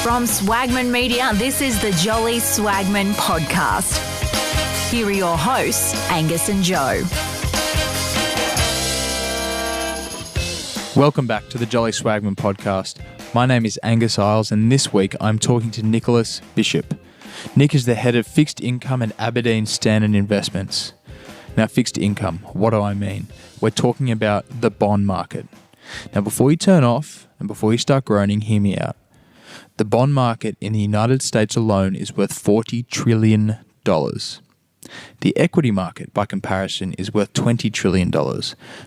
From Swagman Media, this is the Jolly Swagman Podcast. Here are your hosts, Angus and Joe. Welcome back to the Jolly Swagman Podcast. My name is Angus Isles, and this week I'm talking to Nicholas Bishop. Nick is the head of fixed income at Aberdeen Standard Investments. Now, fixed income, what do I mean? We're talking about the bond market. Now, before you turn off and before you start groaning, hear me out. The bond market in the United States alone is worth $40 trillion. The equity market, by comparison, is worth $20 trillion.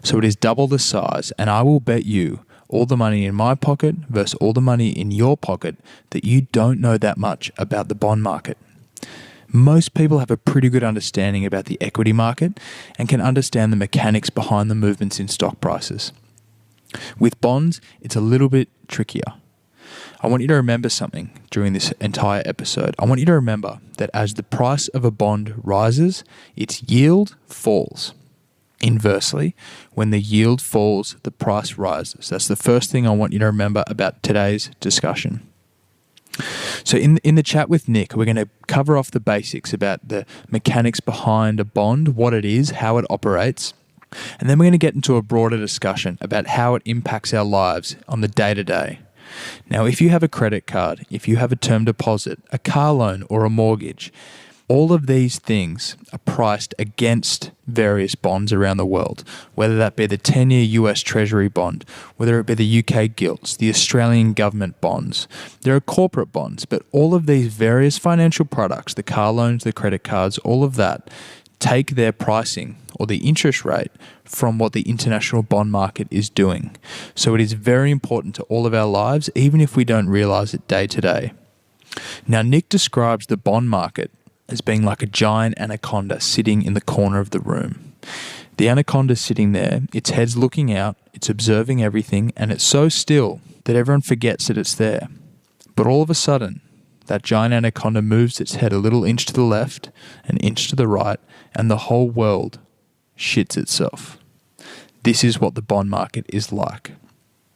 So it is double the size, and I will bet you all the money in my pocket versus all the money in your pocket that you don't know that much about the bond market. Most people have a pretty good understanding about the equity market and can understand the mechanics behind the movements in stock prices. With bonds, it's a little bit trickier. I want you to remember something during this entire episode. I want you to remember that as the price of a bond rises, its yield falls. Inversely, when the yield falls, the price rises. That's the first thing I want you to remember about today's discussion. So in the chat with Nick, we're going to cover off the basics about the mechanics behind a bond, what it is, how it operates, and then we're going to get into a broader discussion about how it impacts our lives on the day-to-day. Now, if you have a credit card, if you have a term deposit, a car loan, or a mortgage, all of these things are priced against various bonds around the world, whether that be the 10-year US Treasury bond, whether it be the UK gilts, the Australian government bonds. There are corporate bonds, but all of these various financial products, the car loans, the credit cards, all of that, take their pricing or the interest rate from what the international bond market is doing. So it is very important to all of our lives, even if we don't realize it day to day. Now, Nick describes the bond market as being like a giant anaconda sitting in the corner of the room. The anaconda's sitting there, its head's looking out, it's observing everything, and it's so still that everyone forgets that it's there. But all of a sudden, that giant anaconda moves its head a little inch to the left, an inch to the right, and the whole world shits itself. This is what the bond market is like.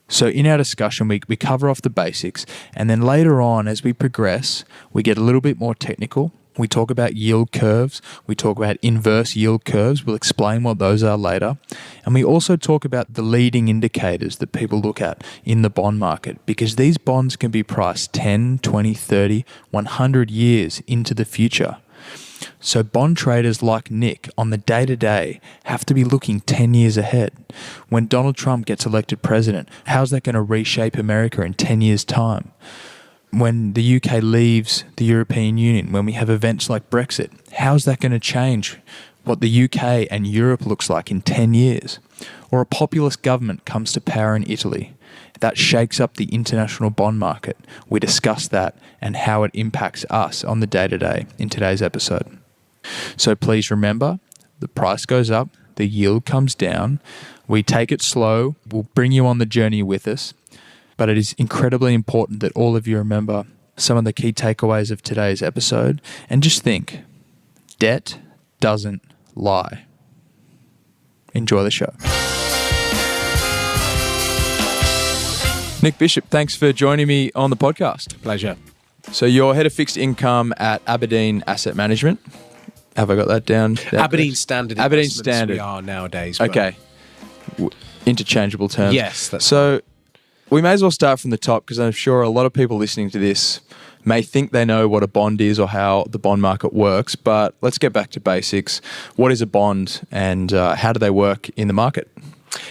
So in our discussion, we cover off the basics, and then later on, as we progress, we get a little bit more technical. We talk about yield curves. We talk about inverse yield curves. We'll explain what those are later. And we also talk about the leading indicators that people look at in the bond market, because these bonds can be priced 10, 20, 30, 100 years into the future. So bond traders like Nick on the day-to-day have to be looking 10 years ahead. When Donald Trump gets elected president, how's that going to reshape America in 10 years' time? When the UK leaves the European Union, when we have events like Brexit, how's that going to change what the UK and Europe looks like in 10 years? Or a populist government comes to power in Italy. That shakes up the international bond market. We discuss that and how it impacts us on the day-to-day in today's episode. So please remember, the price goes up, the yield comes down. We take it slow. We'll bring you on the journey with us. But it is incredibly important that all of you remember some of the key takeaways of today's episode. And just think, debt doesn't lie. Enjoy the show. Nick Bishop, thanks for joining me on the podcast. Pleasure. So you're head of fixed income at Aberdeen Asset Management. Have I got that down? Aberdeen Standard Aberdeen Investments Standard. we are nowadays. Okay. Interchangeable terms. Yes. That's so we may as well start from the top, because I'm sure a lot of people listening to this may think they know what a bond is or how the bond market works, but let's get back to basics. What is a bond, and how do they work in the market?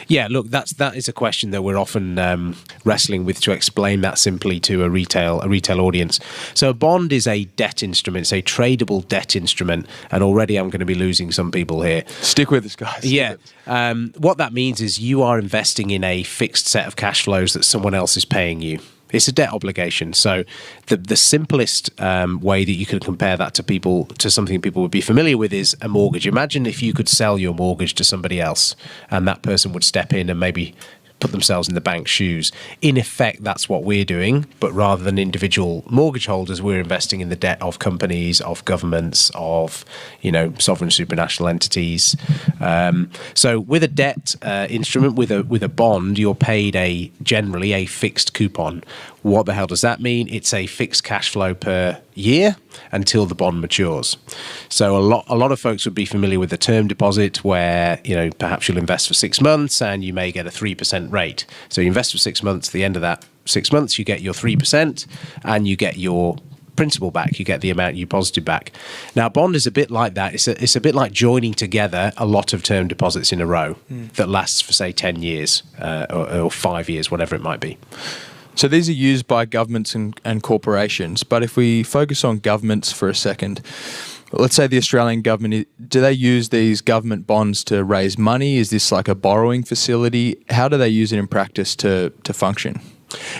Yeah, look, that is a question that we're often wrestling with, to explain that simply to a retail audience. So a bond is a debt instrument, it's a tradable debt instrument, and already I'm going to be losing some people here. Stick with us, guys. Yeah. What that means is you are investing in a fixed set of cash flows that someone else is paying you. It's a debt obligation. So the simplest way that you could compare that to something people would be familiar with is a mortgage. Imagine if you could sell your mortgage to somebody else, and that person would step in and maybe put themselves in the bank's shoes. In effect, that's what we're doing, but rather than individual mortgage holders, we're investing in the debt of companies, of governments, of sovereign supranational entities. So with a debt instrument, with a bond, you're paid generally a fixed coupon. What the hell does that mean? It's a fixed cash flow per year until the bond matures. So a lot of folks would be familiar with the term deposit, where perhaps you'll invest for 6 months and you may get a 3% rate. So you invest for 6 months. At the end of that 6 months, you get your 3% and you get your principal back. You get the amount you deposited back. Now, bond is a bit like that. It's a bit like joining together a lot of term deposits in a row that lasts for, say, 10 years or 5 years, whatever it might be. So these are used by governments and corporations. But if we focus on governments for a second, let's say the Australian government, do they use these government bonds to raise money? Is this like a borrowing facility? How do they use it in practice to function?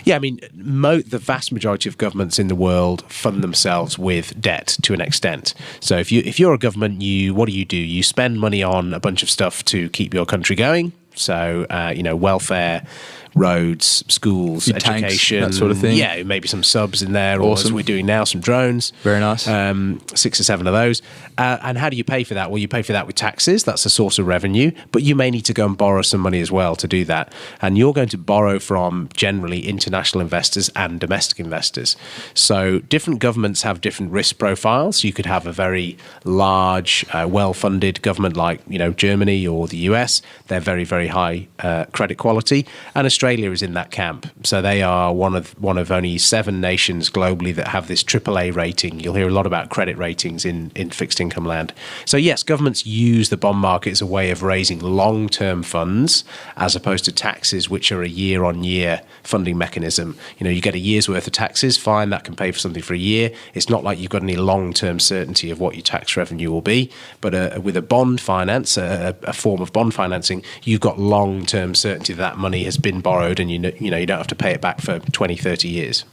Yeah, I mean, the vast majority of governments in the world fund themselves with debt to an extent. So if you're a government, what do? You spend money on a bunch of stuff to keep your country going. So, welfare, roads, schools, your education, tanks, that sort of thing. Yeah, maybe some subs in there, Awesome. or as we're doing now, some drones. Very nice. 6 or 7 of those. And how do you pay for that? Well, you pay for that with taxes. That's a source of revenue. But you may need to go and borrow some money as well to do that. And you're going to borrow from generally international investors and domestic investors. So different governments have different risk profiles. You could have a very large, well-funded government like Germany or the US. They're very, very high credit quality. And Australia is in that camp. So they are one of only 7 nations globally that have this AAA rating. You'll hear a lot about credit ratings in fixed income land. So yes, governments use the bond market as a way of raising long-term funds as opposed to taxes, which are a year-on-year funding mechanism. You get a year's worth of taxes, fine, that can pay for something for a year. It's not like you've got any long-term certainty of what your tax revenue will be. But with a bond finance, a form of bond financing, you've got long-term certainty that money has been borrowed and you don't have to pay it back for 20, 30 years.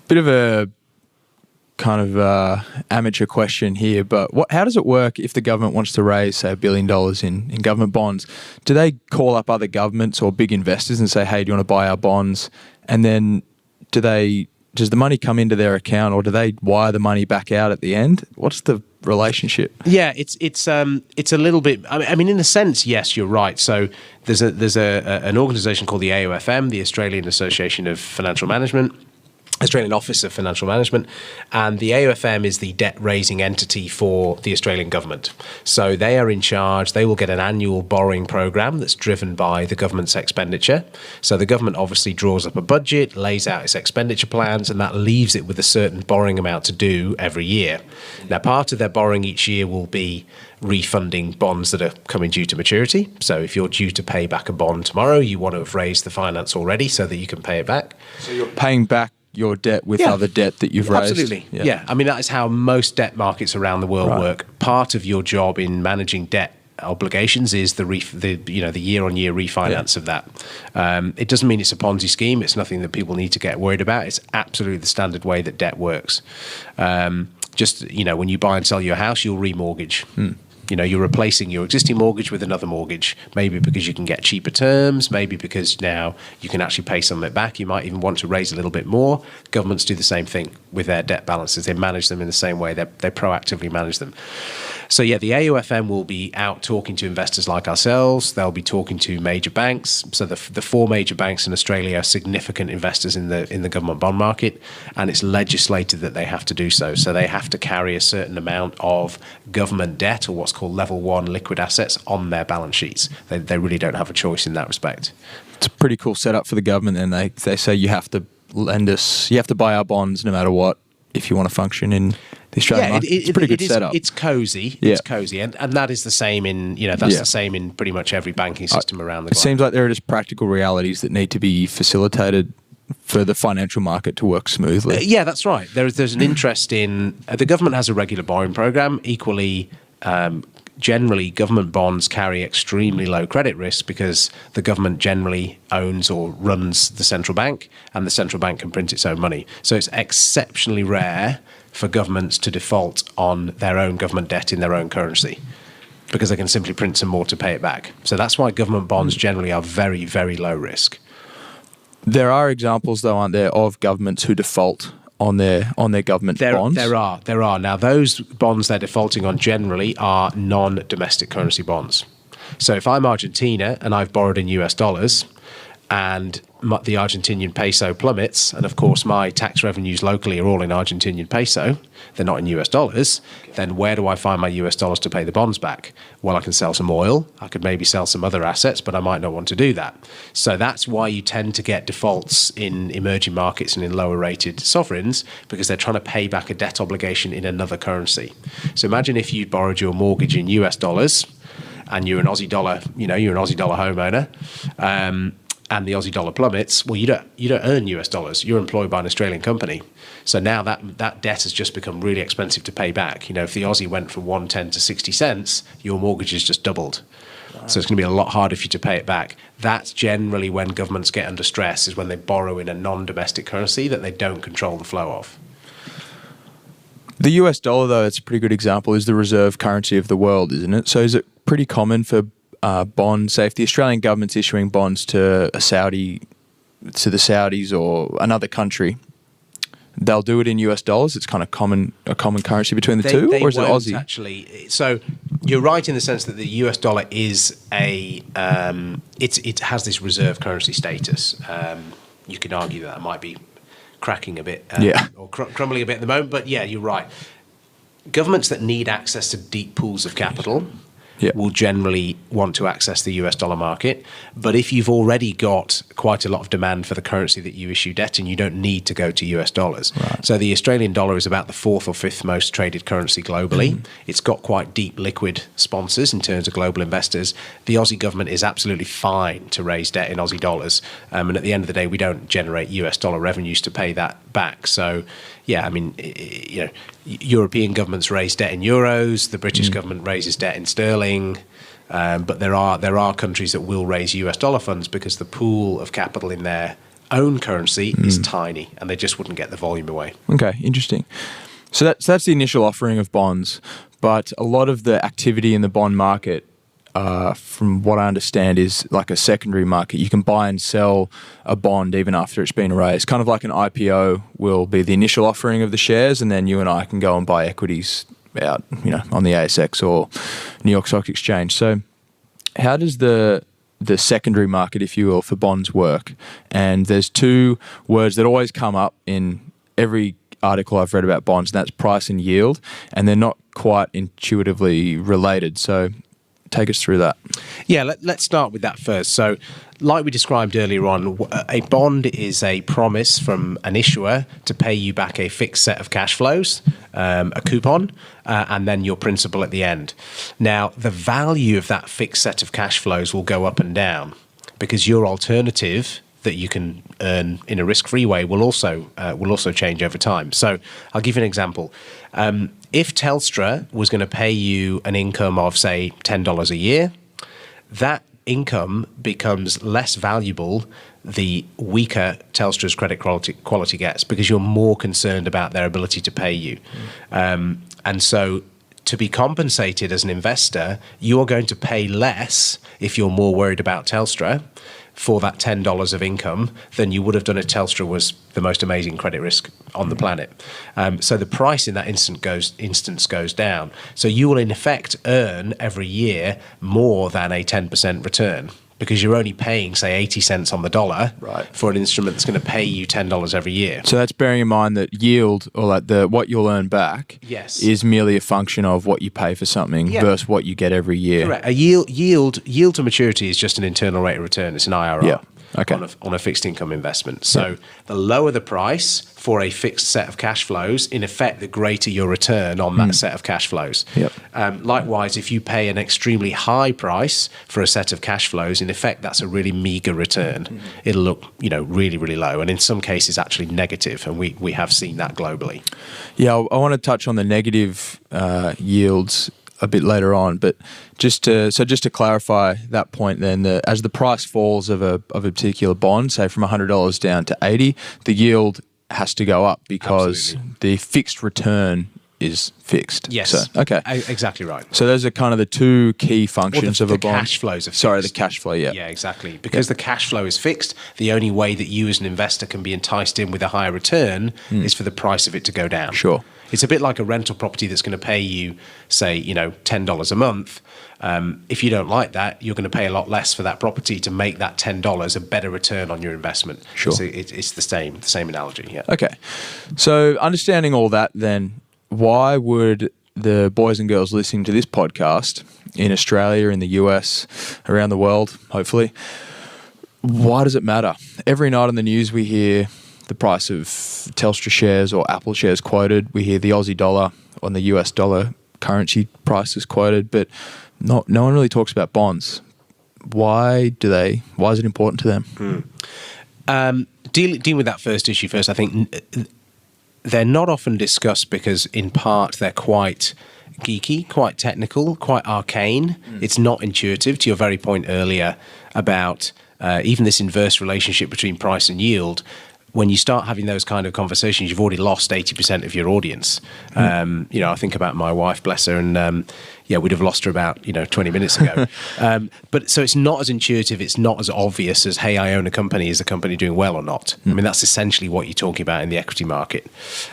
Bit of a kind of amateur question here, but how does it work if the government wants to raise, say, $1 billion in government bonds? Do they call up other governments or big investors and say, hey, do you want to buy our bonds? And then does the money come into their account, or do they wire the money back out at the end? What's the relationship? Yeah, it's a little bit. I mean, in a sense, yes, you're right. So there's an organisation called the AOFM, the Australian Association of Financial Management. Australian Office of Financial Management, and the AOFM is the debt-raising entity for the Australian government. So they are in charge. They will get an annual borrowing program that's driven by the government's expenditure. So the government obviously draws up a budget, lays out its expenditure plans, and that leaves it with a certain borrowing amount to do every year. Now, part of their borrowing each year will be refunding bonds that are coming due to maturity. So if you're due to pay back a bond tomorrow, you want to have raised the finance already so that you can pay it back. So you're paying back your debt with other debt that you've raised. Absolutely. Yeah. I mean, that is how most debt markets around the world work. Part of your job in managing debt obligations is the year-on-year refinance of that. It doesn't mean it's a Ponzi scheme. It's nothing that people need to get worried about. It's absolutely the standard way that debt works. When you buy and sell your house, you'll remortgage. You're replacing your existing mortgage with another mortgage, maybe because you can get cheaper terms, maybe because now you can actually pay some of it back. You might even want to raise a little bit more. Governments do the same thing with their debt balances. They manage them in the same way. They proactively manage them. So yeah, the AOFM will be out talking to investors like ourselves. They'll be talking to major banks. So the 4 major banks in Australia are significant investors in the government bond market, and it's legislated that they have to do so. So they have to carry a certain amount of government debt, or what's called level 1 liquid assets, on their balance sheets. They really don't have a choice in that respect. It's a pretty cool setup for the government, and they say you have to lend us, you have to buy our bonds no matter what if you want to function in the Australian market. It's a pretty good setup. It's cozy. Yeah. It's cozy, and that is the same in the same in pretty much every banking system around the globe. It seems like there are just practical realities that need to be facilitated for the financial market to work smoothly. Yeah, that's right. There's an interest in the government has a regular borrowing program. Equally, generally, government bonds carry extremely low credit risk because the government generally owns or runs the central bank, and the central bank can print its own money. So it's exceptionally rare for governments to default on their own government debt in their own currency. because they can simply print some more to pay it back. So that's why government bonds generally are very, very low risk. There are examples, though, aren't there, of governments who default on their government bonds? There are. Now, those bonds they're defaulting on generally are non-domestic currency bonds. So if I'm Argentina and I've borrowed in US dollars and the Argentinian peso plummets, and of course my tax revenues locally are all in Argentinian peso, they're not in US dollars, then where do I find my US dollars to pay the bonds back? Well, I can sell some oil, I could maybe sell some other assets, but I might not want to do that. So that's why you tend to get defaults in emerging markets and in lower rated sovereigns, because they're trying to pay back a debt obligation in another currency. So imagine if you borrowed your mortgage in US dollars and you're an Aussie dollar, you're an Aussie dollar homeowner, and the Aussie dollar plummets, well, you don't earn US dollars. You're employed by an Australian company. So now that debt has just become really expensive to pay back. If the Aussie went from 1.10 to 60 cents, your mortgage has just doubled. Right. So it's going to be a lot harder for you to pay it back. That's generally when governments get under stress, is when they borrow in a non-domestic currency that they don't control the flow of. The US dollar, though, it's a pretty good example, is the reserve currency of the world, isn't it? So is it pretty common for bonds, say if the Australian government's issuing bonds to the Saudis or another country, they'll do it in US dollars? It's kind of a common currency between the two, or is it Aussie? Actually, so you're right in the sense that the US dollar is it has this reserve currency status. You can argue that might be cracking a bit, or crumbling a bit at the moment, but yeah, you're right. Governments that need access to deep pools of capital will generally want to access the US dollar market. But if you've already got quite a lot of demand for the currency that you issue debt in, you don't need to go to US dollars. Right. So the Australian dollar is about the fourth or fifth most traded currency globally. It's got quite deep liquid sponsors in terms of global investors. The Aussie government is absolutely fine to raise debt in Aussie dollars. And at the end of the day, we don't generate US dollar revenues to pay that back. So yeah, I mean, European governments raise debt in euros. The British government raises debt in sterling. But there are countries that will raise US dollar funds because the pool of capital in their own currency is tiny, and they just wouldn't get the volume away. Okay, interesting. So that's the initial offering of bonds, but a lot of the activity in the bond market, from what I understand, is like a secondary market. You can buy and sell a bond even after it's been raised. Kind of like an IPO will be the initial offering of the shares, and then you and I can go and buy equities out, on the ASX or New York Stock Exchange. So how does the secondary market, if you will, for bonds work? And there's two words that always come up in every article I've read about bonds, and that's price and yield, and they're not quite intuitively related. So take us through that. Yeah, let's start with that first. So like we described earlier on, a bond is a promise from an issuer to pay you back a fixed set of cash flows, a coupon, and then your principal at the end. Now, the value of that fixed set of cash flows will go up and down because your alternative that you can earn in a risk-free way will also change over time. So I'll give you an example. If Telstra was going to pay you an income of, say, $10 a year, that income becomes less valuable the weaker Telstra's credit quality gets, because you're more concerned about their ability to pay you. And so to be compensated as an investor, you are going to pay less if you're more worried about Telstra for that $10 of income than you would have done if Telstra was the most amazing credit risk on the planet. So the price in that instance goes down. So you will in effect earn every year more than a 10% return, because you're only paying, say, 80 cents on the dollar for an instrument that's going to pay you $10 every year. So that's bearing in mind that yield, or like what you'll earn back, is merely a function of what you pay for something versus what you get every year. Correct. A yield to maturity is just an internal rate of return. It's an IRR. On a fixed income investment. So the lower the price for a fixed set of cash flows, in effect, the greater your return on that set of cash flows. Likewise, if you pay an extremely high price for a set of cash flows, in effect, that's a really meager return. It'll look, really, really low, and in some cases, actually negative, and we have seen that globally. Yeah, I want to touch on the negative yields a bit later on, but just to clarify that point, then, as the price falls of a particular bond, say from $100 down to $80, the yield has to go up because the fixed return is fixed. Yes. So, okay. Exactly right. So those are kind of the two key functions of a bond. Cash flows are fixed. Sorry, the cash flow, yeah. Yeah, exactly. Because the cash flow is fixed, the only way that you as an investor can be enticed in with a higher return is for the price of it to go down. Sure. It's a bit like a rental property that's going to pay you, say, $10 a month. If you don't like that, you're going to pay a lot less for that property to make that $10 a better return on your investment. Sure. So it's the same analogy. Yeah. Okay. So understanding all that, then, why would the boys and girls listening to this podcast in Australia, in the US, around the world, hopefully, why does it matter? Every night on the news we hear the price of Telstra shares or Apple shares quoted. We hear the Aussie dollar on the US dollar currency prices quoted, but no one really talks about bonds. Why is it important to them? Dealing with that first issue first, I think they're not often discussed because in part they're quite geeky, quite technical, quite arcane. It's not intuitive, to your very point earlier about even this inverse relationship between price and yield. When you start having those kind of conversations, you've already lost 80% of your audience. I think about my wife, bless her, and we'd have lost her about 20 minutes ago. But so it's not as intuitive, it's not as obvious as, hey, I own a company. Is the company doing well or not? I mean, that's essentially what you're talking about in the equity market.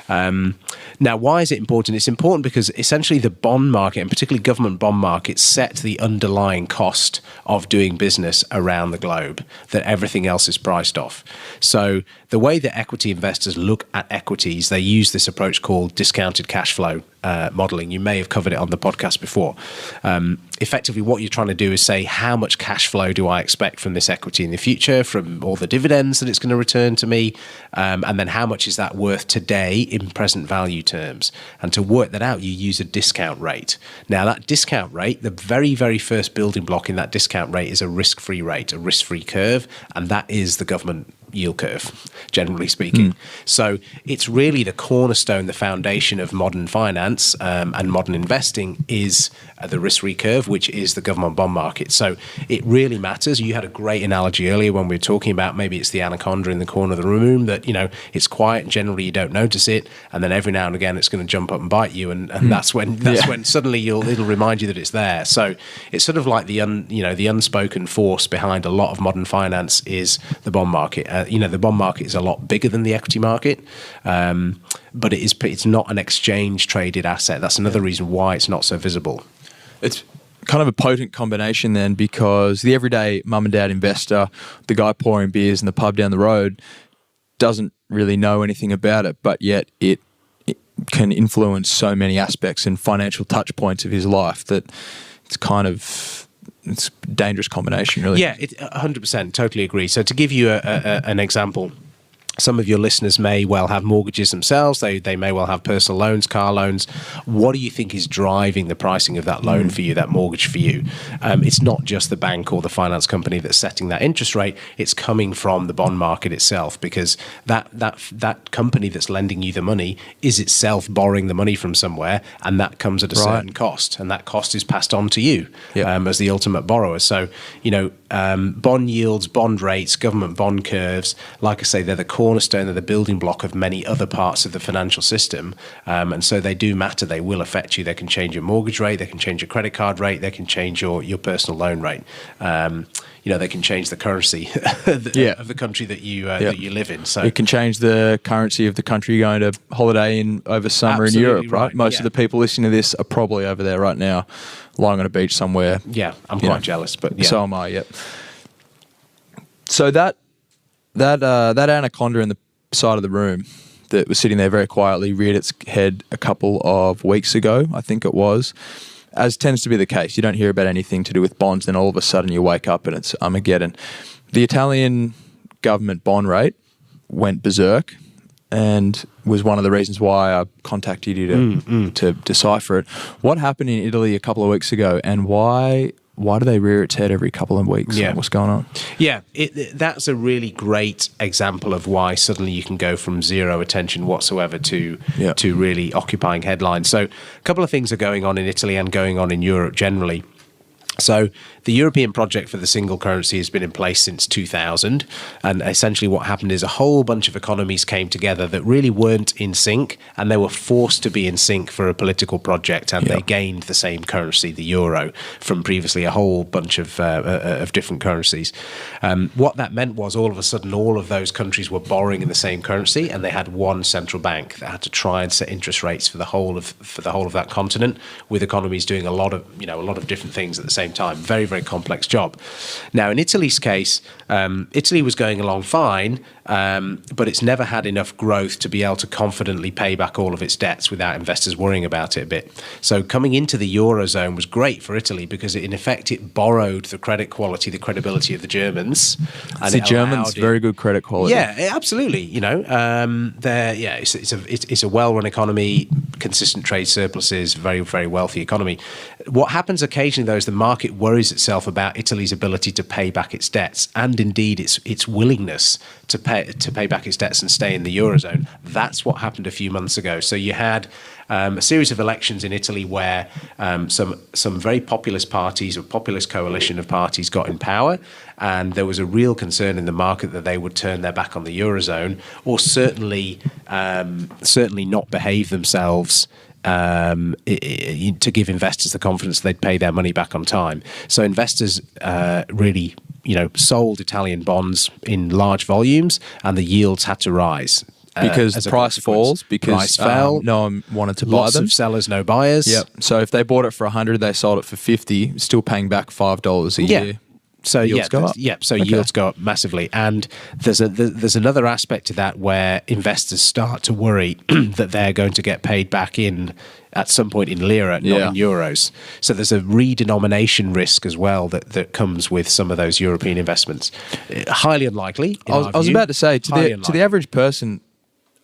Now, why is it important? It's important because essentially the bond market, and particularly government bond markets, set the underlying cost of doing business around the globe that everything else is priced off. So the way that equity investors look at equities, they use this approach called discounted cash flow modeling. You may have covered it on the podcast before. Effectively, what you're trying to do is say, how much cash flow do I expect from this equity in the future, from all the dividends that it's going to return to me, and then how much is that worth today in present value terms? And to work that out, you use a discount rate. Now, that discount rate, the very, very first building block in that discount rate is a risk-free rate, a risk-free curve, and that is the government yield curve, generally speaking. So it's really the cornerstone, the foundation of modern finance and modern investing is the risk-free curve, which is the government bond market. So it really matters. You had a great analogy earlier when we were talking about maybe it's the anaconda in the corner of the room that, it's quiet and generally you don't notice it. And then every now and again, it's going to jump up and bite you. And that's when suddenly it'll remind you that it's there. So it's sort of like the unspoken force behind a lot of modern finance is the bond market. The bond market is a lot bigger than the equity market, but it's not an exchange traded asset. That's another reason why it's not so visible. It's kind of a potent combination then, because the everyday mum and dad investor, the guy pouring beers in the pub down the road, doesn't really know anything about it, but yet it can influence so many aspects and financial touch points of his life that it's a dangerous combination, really. Yeah, 100%, totally agree. So to give you an example, some of your listeners may well have mortgages themselves. They may well have personal loans, car loans. What do you think is driving the pricing of that loan for you, that mortgage for you? It's not just the bank or the finance company that's setting that interest rate. It's coming from the bond market itself, because that company that's lending you the money is itself borrowing the money from somewhere, and that comes at a certain cost, and that cost is passed on to you as the ultimate borrower. So, bond yields, bond rates, government bond curves, like I say, they're the cornerstone, they're the building block of many other parts of the financial system, and so they do matter. They will affect you. They can change your mortgage rate, they can change your credit card rate, they can change your personal loan rate. They can change the currency of the country that you live in. So it can change the currency of the country you're going to holiday in over summer in Europe, right? Most of the people listening to this are probably over there right now, lying on a beach somewhere. Yeah, I'm quite jealous, but so am I. Yep. So that anaconda in the side of the room that was sitting there very quietly reared its head a couple of weeks ago, I think it was. As tends to be the case, you don't hear about anything to do with bonds, then all of a sudden you wake up and it's Armageddon. The Italian government bond rate went berserk and was one of the reasons why I contacted you to decipher it. What happened in Italy a couple of weeks ago, and why do they rear its head every couple of weeks? Yeah. What's going on? Yeah, that's a really great example of why suddenly you can go from zero attention whatsoever to really occupying headlines. So a couple of things are going on in Italy and going on in Europe generally. So the European project for the single currency has been in place since 2000. And essentially what happened is a whole bunch of economies came together that really weren't in sync, and they were forced to be in sync for a political project, and they gained the same currency, the euro, from previously a whole bunch of different currencies. What that meant was all of a sudden all of those countries were borrowing in the same currency, and they had one central bank that had to try and set interest rates for the whole of that continent, with economies doing a lot of different things at the same time. Very, very complex job. Now, in Italy's case, Italy was going along fine, but it's never had enough growth to be able to confidently pay back all of its debts without investors worrying about it a bit. So coming into the Eurozone was great for Italy because in effect it borrowed the credit quality, the credibility of the Germans. And the Germans, very good credit quality. Yeah, absolutely. It's a well-run economy, consistent trade surpluses, very, very wealthy economy. What happens occasionally, though, is the market worries itself about Italy's ability to pay back its debts, and indeed its willingness to pay back its debts and stay in the Eurozone. That's what happened a few months ago. So you had a series of elections in Italy where some very populist parties, or populist coalition of parties, got in power, and there was a real concern in the market that they would turn their back on the Eurozone, or certainly not behave themselves to give investors the confidence they'd pay their money back on time. So investors really sold Italian bonds in large volumes, and the yields had to rise. Because the price falls, because price fell. No one wanted to buy Lots them. of sellers, no buyers. Yep. So if they bought it for 100, they sold it for 50, still paying back $5 a year. So yields go up. Yields go up massively, and there's another aspect to that where investors start to worry that they're going to get paid back in at some point in lira, not in euros. So there's a redenomination risk as well that comes with some of those European investments. Highly unlikely. I was about to say to the average person,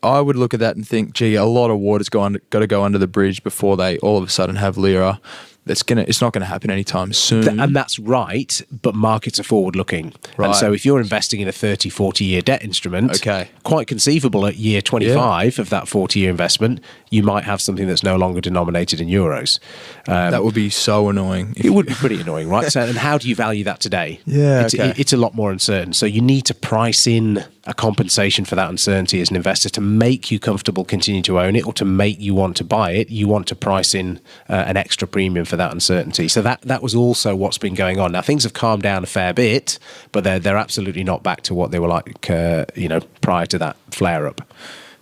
I would look at that and think, gee, a lot of water's got to go under the bridge before they all of a sudden have lira. It's not going to happen anytime soon. And that's right, but markets are forward-looking. Right. And so if you're investing in a 30, 40-year debt instrument, quite conceivable at year 25 of that 40-year investment, you might have something that's no longer denominated in euros. That would be so annoying. It would be pretty annoying, right? So, and how do you value that today? Yeah, it's a lot more uncertain. So you need to price in a compensation for that uncertainty as an investor to make you comfortable continuing to own it, or to make you want to buy it. You want to price in an extra premium for that uncertainty. So that was also what's been going on. Now things have calmed down a fair bit, but they're absolutely not back to what they were like prior to that flare up.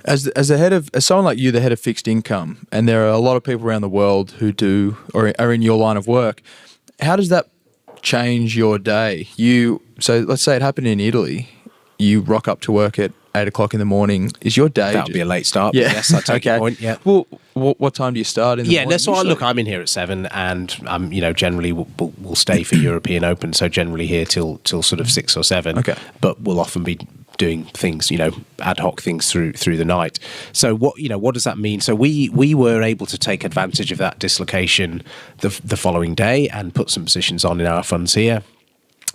As someone like you, the head of fixed income, and there are a lot of people around the world who do or are in your line of work, how does that change your day? So let's say it happened in Italy. You rock up to work at 8 o'clock in the morning. Is your day? That would be a late start. Yeah. Yes, I take your point. Yeah. Well, what time do you start in the morning? So look, I'm in here at 7, and generally we'll stay for European Open. So generally here till sort of 6 or 7. Okay. But we'll often be doing things, ad hoc things through the night. So what does that mean? So we were able to take advantage of that dislocation the following day and put some positions on in our funds here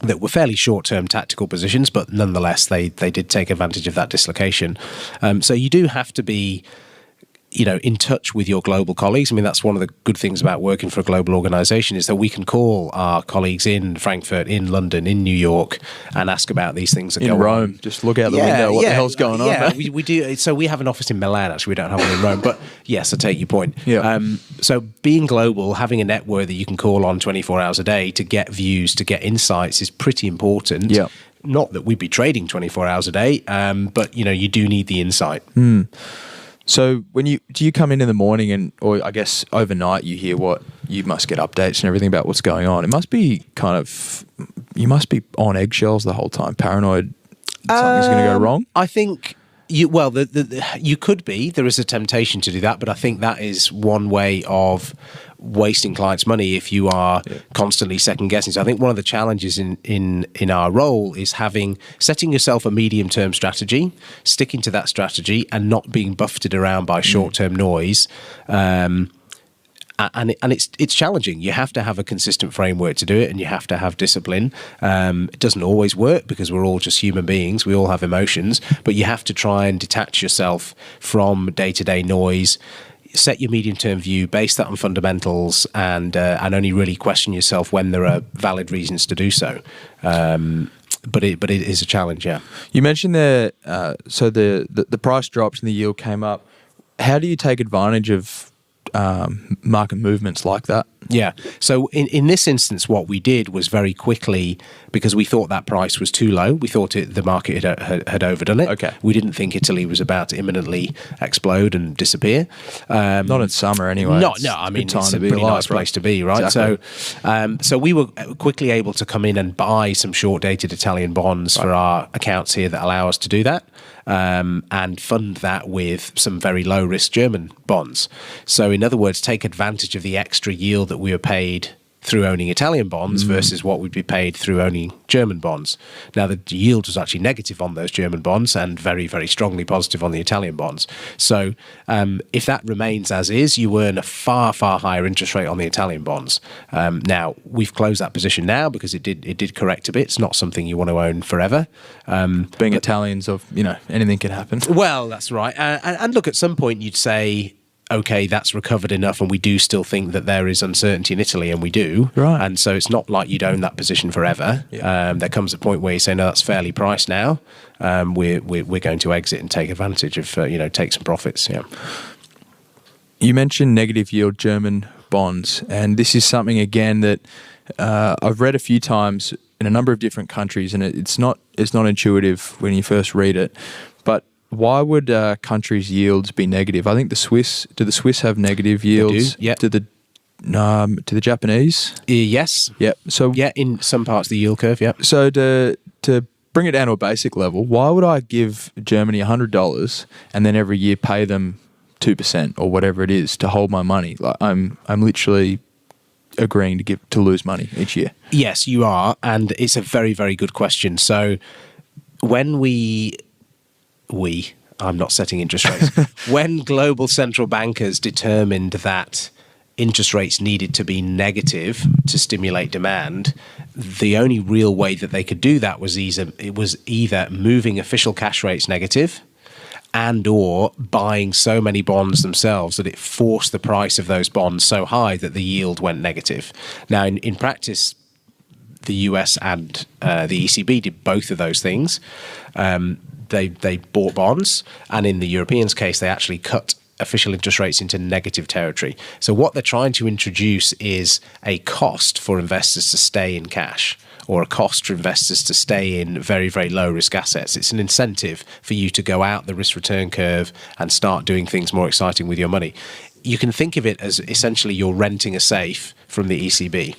that were fairly short-term tactical positions, but nonetheless they did take advantage of that dislocation. So you do have to be in touch with your global colleagues. I mean, that's one of the good things about working for a global organization, is that we can call our colleagues in Frankfurt, in London, in New York, and ask about these things that go on. In Rome, just look out the window, what the hell's going on? Yeah, we do. So we have an office in Milan, actually. We don't have one in Rome, but yes, I take your point. Yeah. So being global, having a network that you can call on 24 hours a day to get views, to get insights is pretty important. Yeah. Not that we'd be trading 24 hours a day, but you do need the insight. So do you come in the morning or I guess overnight you hear you must get updates and everything about what's going on. It must be you must be on eggshells the whole time, paranoid something's going to go wrong. I think you could be. There is a temptation to do that, but I think that is one way of wasting clients' money if you are constantly second guessing. So I think one of the challenges in our role is setting yourself a medium-term strategy, sticking to that strategy, and not being buffeted around by short-term noise. And it's challenging. You have to have a consistent framework to do it, and you have to have discipline. It doesn't always work because we're all just human beings. We all have emotions, but you have to try and detach yourself from day-to-day noise. set your medium-term view, base that on fundamentals, and only really question yourself when there are valid reasons to do so. But it is a challenge, yeah. You mentioned there, so the price dropped and the yield came up. How do you take advantage of market movements like that? Yeah. So in this instance, what we did was very quickly, because we thought that price was too low, we thought the market had overdone it. Okay. We didn't think Italy was about to imminently explode and disappear. Not in summer anyway. No. I mean, it's a pretty nice place to be, right? Exactly. So we were quickly able to come in and buy some short-dated Italian bonds for our accounts here that allow us to do that. And fund that with some very low-risk German bonds. So in other words, take advantage of the extra yield that we were paid through owning Italian bonds versus what would be paid through owning German bonds. Now, the yield was actually negative on those German bonds and very, very strongly positive on the Italian bonds. So if that remains as is, you earn a far, far higher interest rate on the Italian bonds. Now, we've closed that position now because it did correct a bit. It's not something you want to own forever. Being Italians, anything can happen. Well, that's right. And look, at some point you'd say, okay, that's recovered enough, and we do still think that there is uncertainty in Italy, and we do. Right. And so it's not like you'd own that position forever. Yeah. There comes a point where you say, no, that's fairly priced now. We're going to exit and take advantage of, take some profits. Yeah. You mentioned negative yield German bonds, and this is something, again, that I've read a few times in a number of different countries, and it's not intuitive when you first read it. But why would countries' yields be negative? I think the Swiss have negative yields? They do, yeah. To the Japanese? Yes. Yep. So yeah, in some parts of the yield curve, yeah. So to bring it down to a basic level, why would I give Germany $100 and then every year pay them 2% or whatever it is to hold my money? Like I'm literally agreeing to lose money each year. Yes, you are, and it's a very, very good question. So when I'm not setting interest rates. When global central bankers determined that interest rates needed to be negative to stimulate demand, the only real way that they could do that was either moving official cash rates negative and or buying so many bonds themselves that it forced the price of those bonds so high that the yield went negative. Now, in practice, the US and the ECB did both of those things. They bought bonds, and in the Europeans' case, they actually cut official interest rates into negative territory. So what they're trying to introduce is a cost for investors to stay in cash, or a cost for investors to stay in very, very low-risk assets. It's an incentive for you to go out the risk-return curve and start doing things more exciting with your money. You can think of it as essentially you're renting a safe from the ECB.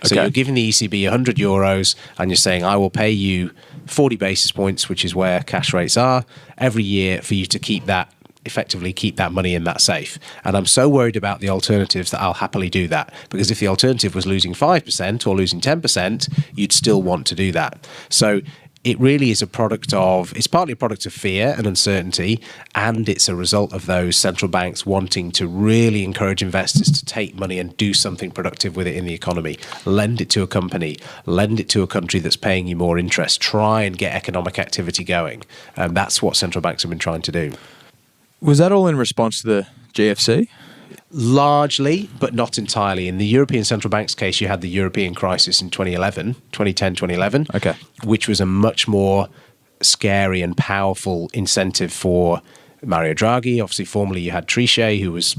So you're giving the ECB €100 and you're saying, I will pay you 40 basis points, which is where cash rates are, every year for you to effectively keep that money in that safe. And I'm so worried about the alternatives that I'll happily do that. Because if the alternative was losing 5% or losing 10%, you'd still want to do that. So it really is it's partly a product of fear and uncertainty, and it's a result of those central banks wanting to really encourage investors to take money and do something productive with it in the economy. Lend it to a company, lend it to a country that's paying you more interest, try and get economic activity going. And that's what central banks have been trying to do. Was that all in response to the GFC? Largely, but not entirely. In the European Central Bank's case, you had the European crisis in 2010, okay, which was a much more scary and powerful incentive for Mario Draghi. Obviously, formerly you had Trichet, who was,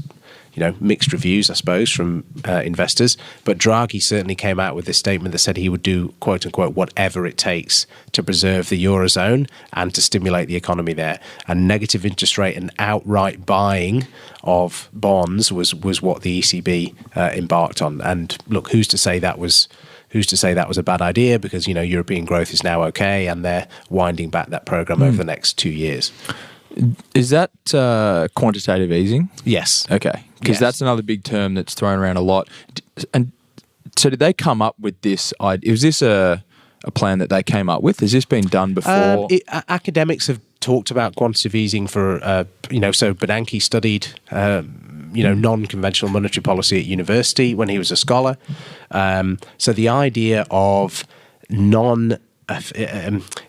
mixed reviews, I suppose, from investors. But Draghi certainly came out with this statement that said he would do, quote unquote, whatever it takes to preserve the Eurozone and to stimulate the economy there. And negative interest rate and outright buying of bonds was what the ECB embarked on. And look, who's to say that was a bad idea? Because, European growth is now okay and they're winding back that program over the next 2 years. Is that quantitative easing? Yes. Okay. Because that's another big term that's thrown around a lot. And so did they come up with this idea? Was this a plan that they came up with? Has this been done before? Academics have talked about quantitative easing for, so Bernanke studied, non-conventional monetary policy at university when he was a scholar. So the idea of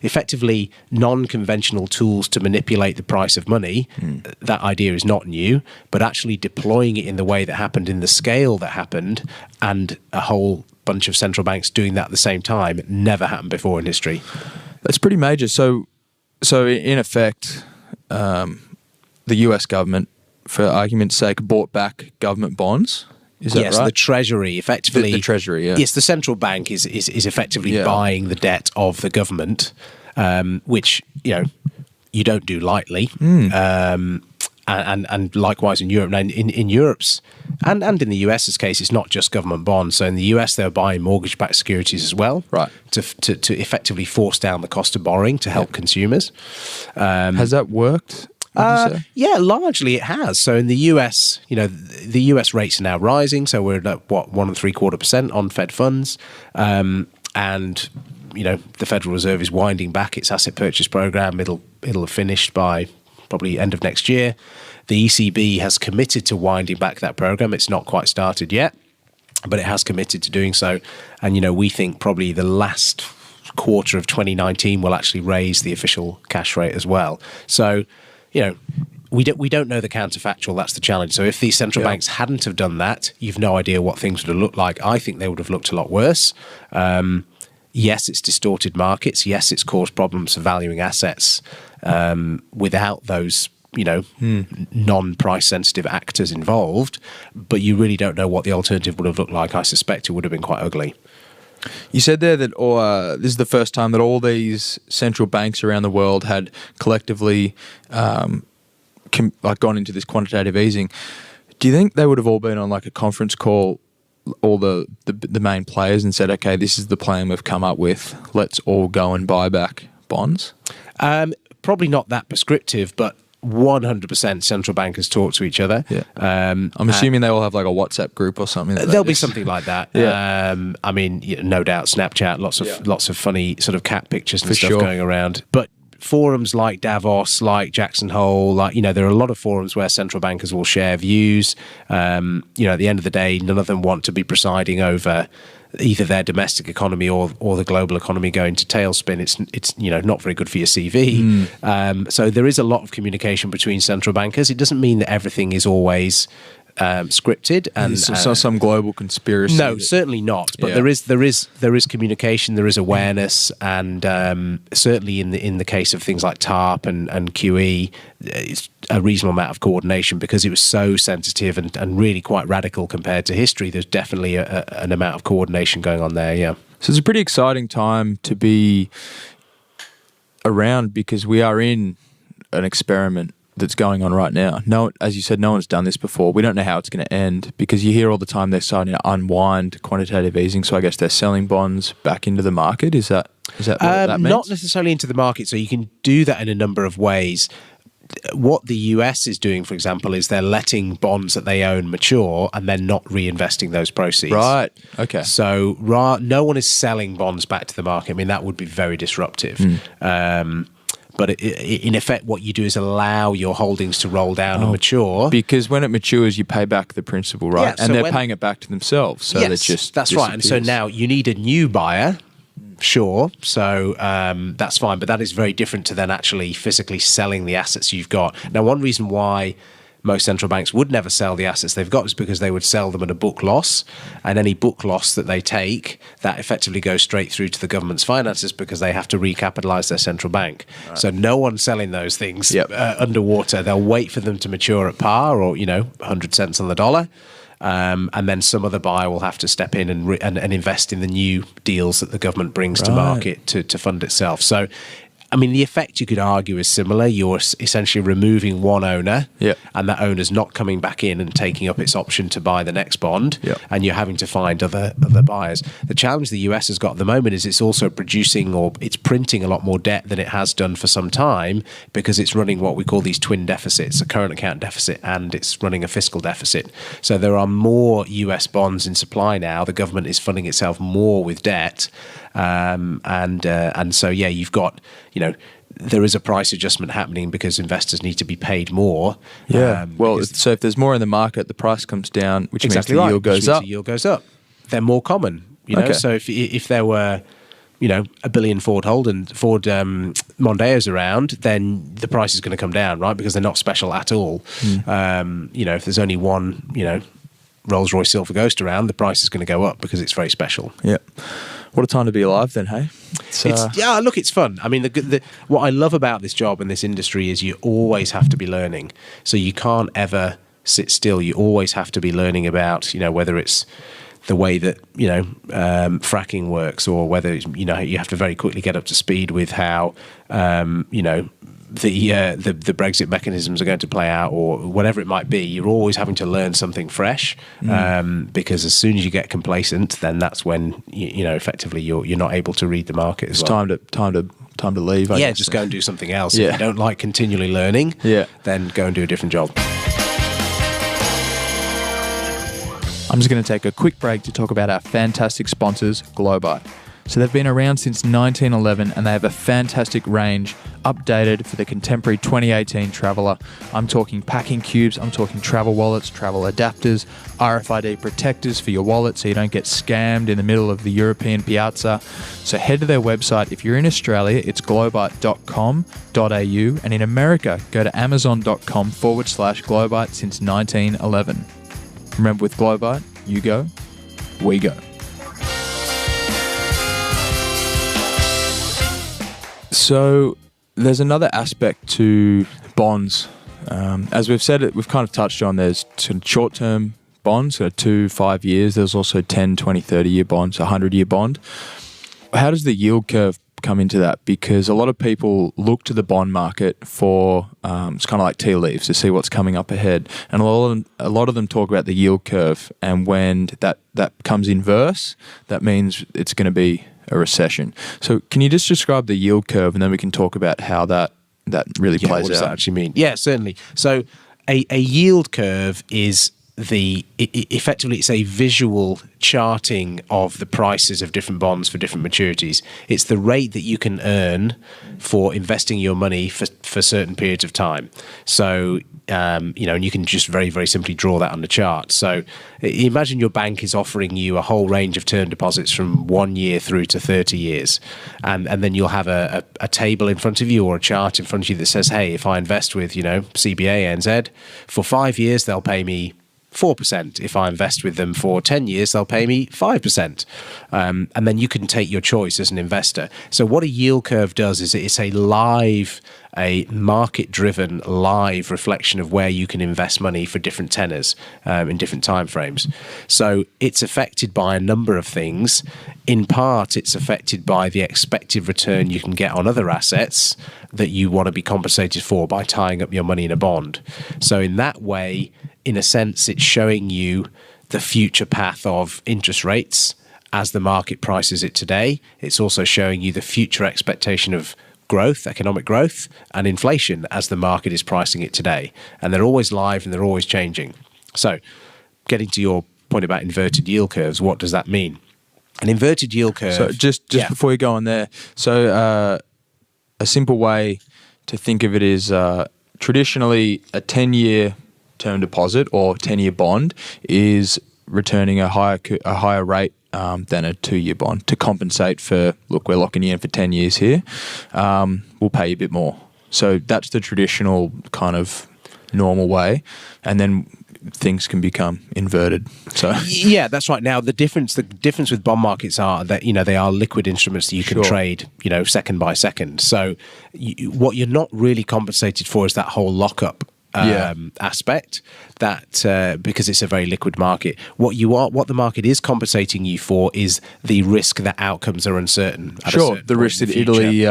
effectively non-conventional tools to manipulate the price of money, that idea is not new, but actually deploying it in the way that happened, in the scale that happened, and a whole bunch of central banks doing that at the same time, never happened before in history. That's pretty major. So in effect, the US government, for argument's sake, bought back government bonds. Is that yes, right? The Treasury, effectively. The Treasury, yeah. Yes, the central bank is effectively buying the debt of the government, which, you don't do lightly. And likewise in Europe. Now, in Europe's and in the US's case, it's not just government bonds. So in the US, they're buying mortgage backed securities as well, right? To effectively force down the cost of borrowing to help consumers. Has that worked? Yeah, largely it has. So in the US, the US rates are now rising. So we're at 1.75% on Fed funds, and the Federal Reserve is winding back its asset purchase program. It'll have finished by probably end of next year. The ECB has committed to winding back that program. It's not quite started yet, but it has committed to doing so. And we think probably the last quarter of 2019 will actually raise the official cash rate as well. So we don't know the counterfactual. That's the challenge. So if these central banks hadn't have done that, you've no idea what things would have looked like. I think they would have looked a lot worse. Yes, it's distorted markets. Yes, it's caused problems for valuing assets without those, non-price sensitive actors involved. But you really don't know what the alternative would have looked like. I suspect it would have been quite ugly. You said there that this is the first time that all these central banks around the world had collectively gone into this quantitative easing. Do you think they would have all been on like a conference call, all the main players, and said, okay, this is the plan we've come up with, let's all go and buy back bonds? Probably not that prescriptive, but 100% central bankers talk to each other. Yeah. I'm assuming they all have like a WhatsApp group or something. There'll be something like that. Yeah. No doubt Snapchat, lots of funny sort of cat pictures and For stuff sure. going around. But forums like Davos, like Jackson Hole, there are a lot of forums where central bankers will share views. At the end of the day, none of them want to be presiding over either their domestic economy or the global economy going to tailspin. It's not very good for your CV. So there is a lot of communication between central bankers. It doesn't mean that everything is always scripted and some global conspiracy. No, certainly not. But there is communication, there is awareness, and certainly in the case of things like TARP and QE, it's a reasonable amount of coordination because it was so sensitive and really quite radical compared to history. There's definitely an amount of coordination going on there. Yeah. So it's a pretty exciting time to be around because we are in an experiment that's going on right now. No, as you said, no one's done this before. We don't know how it's going to end because you hear all the time they're starting to unwind quantitative easing. So I guess they're selling bonds back into the market. Is that what that means? Not necessarily into the market. So you can do that in a number of ways. What the US is doing, for example, is they're letting bonds that they own mature and then not reinvesting those proceeds. Right. Okay. So no one is selling bonds back to the market. I mean, that would be very disruptive. But in effect, what you do is allow your holdings to roll down and mature. Because when it matures, you pay back the principal, right? Yeah, and they're paying it back to themselves. So yes, that's right. And so now you need a new buyer. Sure. So that's fine. But that is very different to then actually physically selling the assets you've got. Now, one reason why most central banks would never sell the assets they've got is because they would sell them at a book loss. And any book loss that they take, that effectively goes straight through to the government's finances because they have to recapitalise their central bank. Right. So no one's selling those things underwater. They'll wait for them to mature at par or, 100 cents on the dollar. And then some other buyer will have to step in and invest in the new deals that the government brings to market to fund itself. So, I mean, the effect you could argue is similar. You're essentially removing one owner, and that owner's not coming back in and taking up its option to buy the next bond, and you're having to find other buyers. The challenge the US has got at the moment is it's also producing or it's printing a lot more debt than it has done for some time because it's running what we call these twin deficits, a current account deficit, and it's running a fiscal deficit. So there are more US bonds in supply now. The government is funding itself more with debt. And so, you've got, there is a price adjustment happening because investors need to be paid more. Yeah. So if there's more in the market, the price comes down, which means the yield goes up. The yield goes up. They're more common, So if there were, a billion Ford Mondeos around, then the price is going to come down, right? Because they're not special at all. If there's only one, Rolls-Royce Silver Ghost around, the price is going to go up because it's very special. Yeah. What a time to be alive then, hey? It's fun. I mean, what I love about this job and this industry is you always have to be learning. So you can't ever sit still. You always have to be learning about, whether it's the way that, fracking works, or whether, you have to very quickly get up to speed with how, the Brexit mechanisms are going to play out, or whatever it might be. You're always having to learn something fresh, because as soon as you get complacent, then that's when effectively you're not able to read the market. It's time to leave. I guess. Just go and do something else. If you don't like continually learning, then go and do a different job. I'm just going to take a quick break to talk about our fantastic sponsors, Globite. So they've been around since 1911 and they have a fantastic range updated for the contemporary 2018 traveller. I'm talking packing cubes, I'm talking travel wallets, travel adapters, RFID protectors for your wallet so you don't get scammed in the middle of the European piazza. So head to their website. If you're in Australia, it's globite.com.au, and in America, go to amazon.com/Globite since 1911. Remember, with Globite, you go, we go. So there's another aspect to bonds. As we've said, we've kind of touched on, there's short-term bonds, so 2, 5 years. There's also 10, 20, 30-year bonds, a 100-year bond. How does the yield curve come into that? Because a lot of people look to the bond market for, it's kind of like tea leaves, to see what's coming up ahead. And a lot of them talk about the yield curve, and when that comes inverse, that means it's going to be a recession. So can you just describe the yield curve, and then we can talk about how that really plays out? What does that actually mean? Yeah, certainly. So a yield curve is effectively it's a visual charting of the prices of different bonds for different maturities. It's the rate that you can earn for investing your money for certain periods of time. So and you can just very, very simply draw that on the chart. So imagine your bank is offering you a whole range of term deposits from 1 year through to 30 years. And then you'll have a table in front of you, or a chart in front of you that says, hey, if I invest with, CBA, NZ, for 5 years, they'll pay me 4%. If I invest with them for 10 years, they'll pay me 5%. And then you can take your choice as an investor. So what a yield curve does is it's a market-driven live reflection of where you can invest money for different tenors in different timeframes. So it's affected by a number of things. In part, it's affected by the expected return you can get on other assets that you want to be compensated for by tying up your money in a bond. So in that way, in a sense, it's showing you the future path of interest rates as the market prices it today. It's also showing you the future expectation of growth, economic growth, and inflation as the market is pricing it today. And they're always live and they're always changing. So getting to your point about inverted yield curves, what does that mean? An inverted yield curve... So just before you go on there, so a simple way to think of it is traditionally a 10-year term deposit or 10-year bond is returning a higher rate than a 2-year bond to compensate for, look, we're locking you in for 10 years here. We'll pay you a bit more. So that's the traditional kind of normal way. And then things can become inverted. So yeah, that's right. Now the difference with bond markets are that they are liquid instruments that you can trade second by second. So what you're not really compensated for is that whole lockup aspect, that because it's a very liquid market. What the market is compensating you for is the risk that outcomes are uncertain. The risk that Italy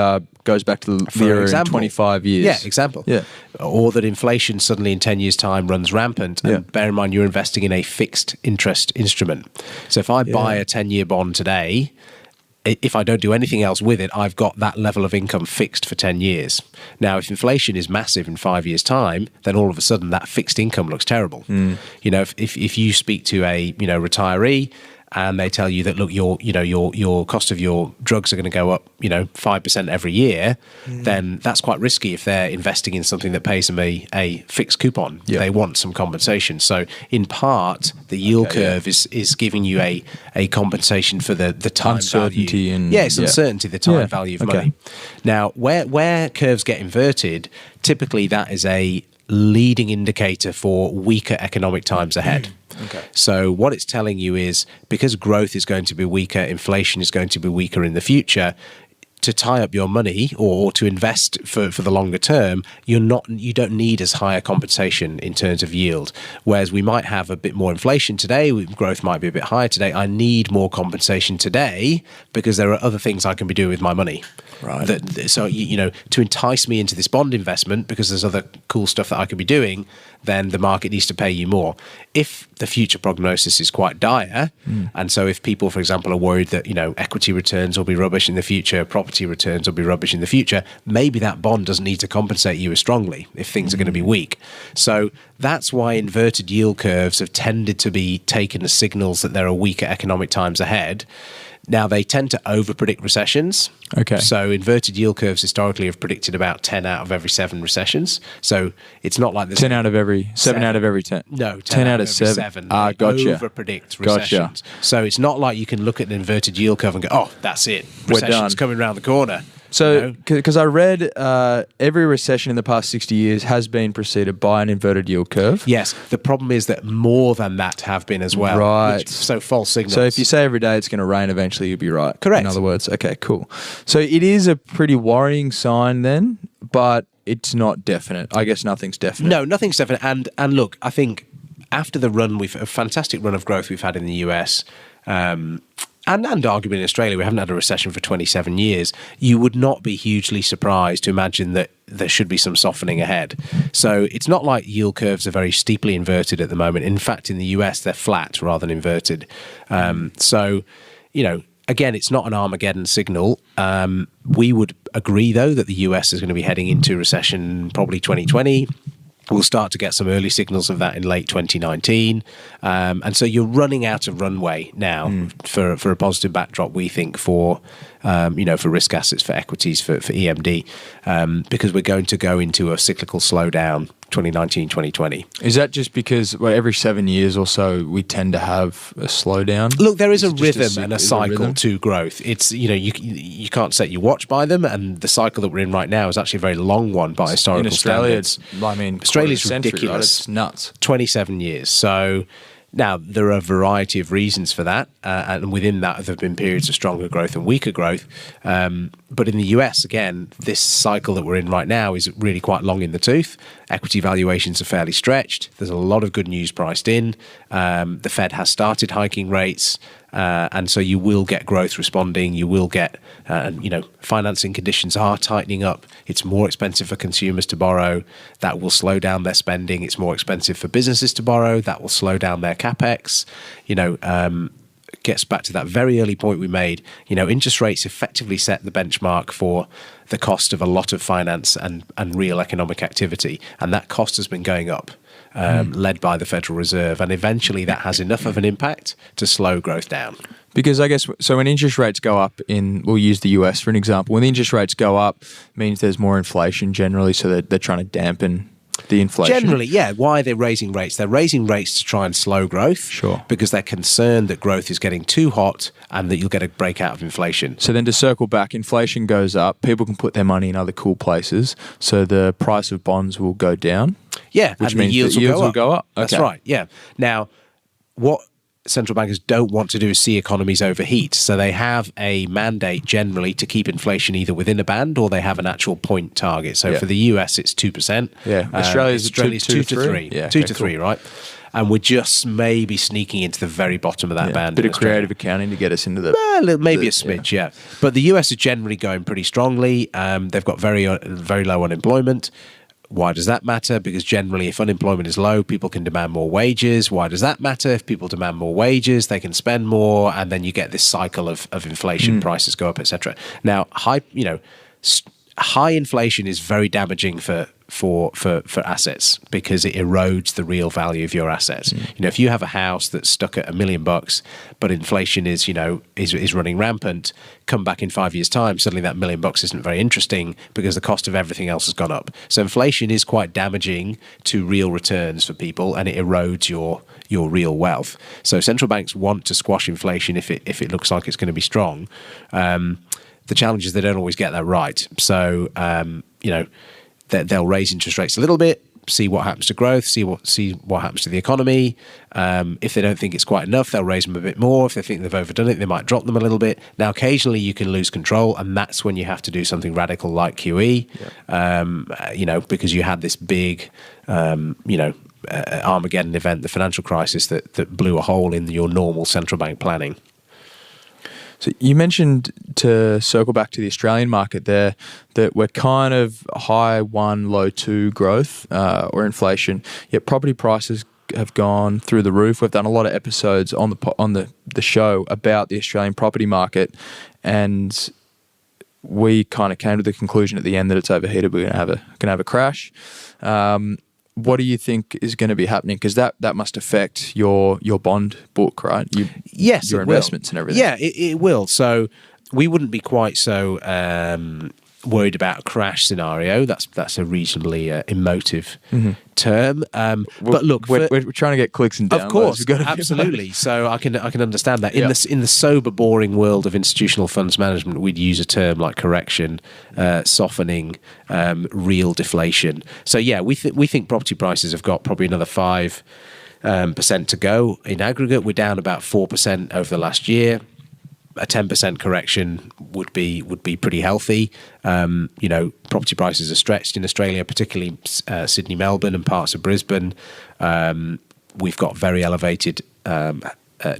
goes back to the lira in 25 years. Yeah, example. Yeah. Or that inflation suddenly in 10 years' time runs rampant. And bear in mind, you're investing in a fixed interest instrument. So if I buy a 10-year bond today, if I don't do anything else with it, I've got that level of income fixed for 10 years. Now, if inflation is massive in 5 years' time, then all of a sudden that fixed income looks terrible. If you speak to a retiree and they tell you that, look, your cost of your drugs are going to go up, 5% every year, then that's quite risky if they're investing in something that pays them a fixed coupon. Yeah. They want some compensation. So in part, the yield curve is giving you a compensation for the time uncertainty value. and Uncertainty, the time value of money. Now, where curves get inverted, typically that is a leading indicator for weaker economic times ahead. Okay. So what it's telling you is, because growth is going to be weaker, inflation is going to be weaker in the future, to tie up your money or to invest for the longer term, you don't need as high a compensation in terms of yield. Whereas we might have a bit more inflation today, growth might be a bit higher today. I need more compensation today because there are other things I can be doing with my money. Right. So to entice me into this bond investment, because there's other cool stuff that I could be doing, then the market needs to pay you more. If the future prognosis is quite dire, and so if people, for example, are worried that equity returns will be rubbish in the future, property returns will be rubbish in the future, maybe that bond doesn't need to compensate you as strongly if things are going to be weak. So that's why inverted yield curves have tended to be taken as signals that there are weaker economic times ahead. Now, they tend to over-predict recessions. Okay. So inverted yield curves historically have predicted about 10 out of every 7 recessions. So it's not like this. 10 out of every 7 out of every 10. No, 10 out of 7. They Gotcha. over-predict recessions. So it's not like you can look at an inverted yield curve and go, oh, that's it. Recession's coming around the corner. So, because I read every recession in the past 60 years has been preceded by an inverted yield curve. Yes. The problem is that more than that have been as well. Right. So false signals. So if you say every day it's going to rain, eventually you'll be right. Correct. In other words, okay, cool. So it is a pretty worrying sign then, but it's not definite. I guess nothing's definite. No, nothing's definite. And look, I think after the run, a fantastic run of growth we've had in the US, and arguably in Australia, we haven't had a recession for 27 years, you would not be hugely surprised to imagine that there should be some softening ahead. So it's not like yield curves are very steeply inverted at the moment. In fact, in the US, they're flat rather than inverted. So, again, it's not an Armageddon signal. We would agree, though, that the US is going to be heading into recession probably 2020. We'll start to get some early signals of that in late 2019. And so you're running out of runway now for a positive backdrop, we think, for risk assets, for equities, for EMD, because we're going to go into a cyclical slowdown 2019, 2020. Is that just because every 7 years or so we tend to have a slowdown? Look, there is a rhythm and a cycle to growth. It's, you can't set your watch by them, and the cycle that we're in right now is actually a very long one by historical in Australia, standards. Australia's ridiculous. Right? It's nuts. 27 years. So now, there are a variety of reasons for that, and within that, there have been periods of stronger growth and weaker growth. But in the US, again, this cycle that we're in right now is really quite long in the tooth. Equity valuations are fairly stretched. There's a lot of good news priced in. The Fed has started hiking rates. And so you will get growth responding. You will get, financing conditions are tightening up. It's more expensive for consumers to borrow. That will slow down their spending. It's more expensive for businesses to borrow. That will slow down their capex. Gets back to that very early point we made. Interest rates effectively set the benchmark for the cost of a lot of finance and real economic activity. And that cost has been going up. Led by the Federal Reserve, and eventually that has enough of an impact to slow growth down. Because I guess, so when interest rates go up we'll use the US for an example, when the interest rates go up, means there's more inflation generally, so they're trying to dampen the inflation. Generally, yeah. Why are they raising rates? They're raising rates to try and slow growth. Sure. Because they're concerned that growth is getting too hot and that you'll get a breakout of inflation. So then to circle back, inflation goes up, people can put their money in other cool places, so the price of bonds will go down. Yeah, which and means the yields will go up. That's right, yeah. Now, what central bankers don't want to do is see economies overheat. So they have a mandate generally to keep inflation either within a band or they have an actual point target. So for the US, it's 2%. Yeah, Australia's 2 to 3. Yeah, 2 to 3, right? And we're just maybe sneaking into the very bottom of that band. Bit of creative accounting to get us into the... Well, maybe a smidge, yeah. But the US is generally going pretty strongly. They've got very low unemployment. Why does that matter? Because generally, if unemployment is low, people can demand more wages. Why does that matter? If people demand more wages, they can spend more, and then you get this cycle of inflation, prices go up, etc. Now, high inflation is very damaging for for assets because it erodes the real value of your assets. If you have a house that's stuck at $1 million, but inflation is running rampant, come back in 5 years' time, suddenly that $1 million isn't very interesting because the cost of everything else has gone up. So inflation is quite damaging to real returns for people, and it erodes your real wealth. So central banks want to squash inflation if it looks like it's going to be strong. The challenge is they don't always get that right. So they'll raise interest rates a little bit, see what happens to growth, see what happens to the economy. If they don't think it's quite enough, they'll raise them a bit more. If they think they've overdone it, they might drop them a little bit. Now, occasionally you can lose control, and that's when you have to do something radical like QE. Because you had this big, Armageddon event, the financial crisis that blew a hole in your normal central bank planning. So you mentioned, to circle back to the Australian market there, that we're kind of high 1, low 2 growth or inflation, yet property prices have gone through the roof. We've done a lot of episodes on the show about the Australian property market, and we kind of came to the conclusion at the end that it's overheated. We're going to have a crash. What do you think is going to be happening? Because that must affect your bond book, right? Yes, your investments and everything. Yeah, it will. So we wouldn't be quite so worried about a crash scenario. That's a reasonably emotive term. But look, we're trying to get clicks and downloads. Of course, absolutely. So I can understand that. In the sober, boring world of institutional funds management, we'd use a term like correction, softening, real deflation. So yeah, we think property prices have got probably another 5% to go in aggregate. We're down about 4% over the last year. A 10% correction would be pretty healthy. Property prices are stretched in Australia, particularly Sydney, Melbourne, and parts of Brisbane. We've got very elevated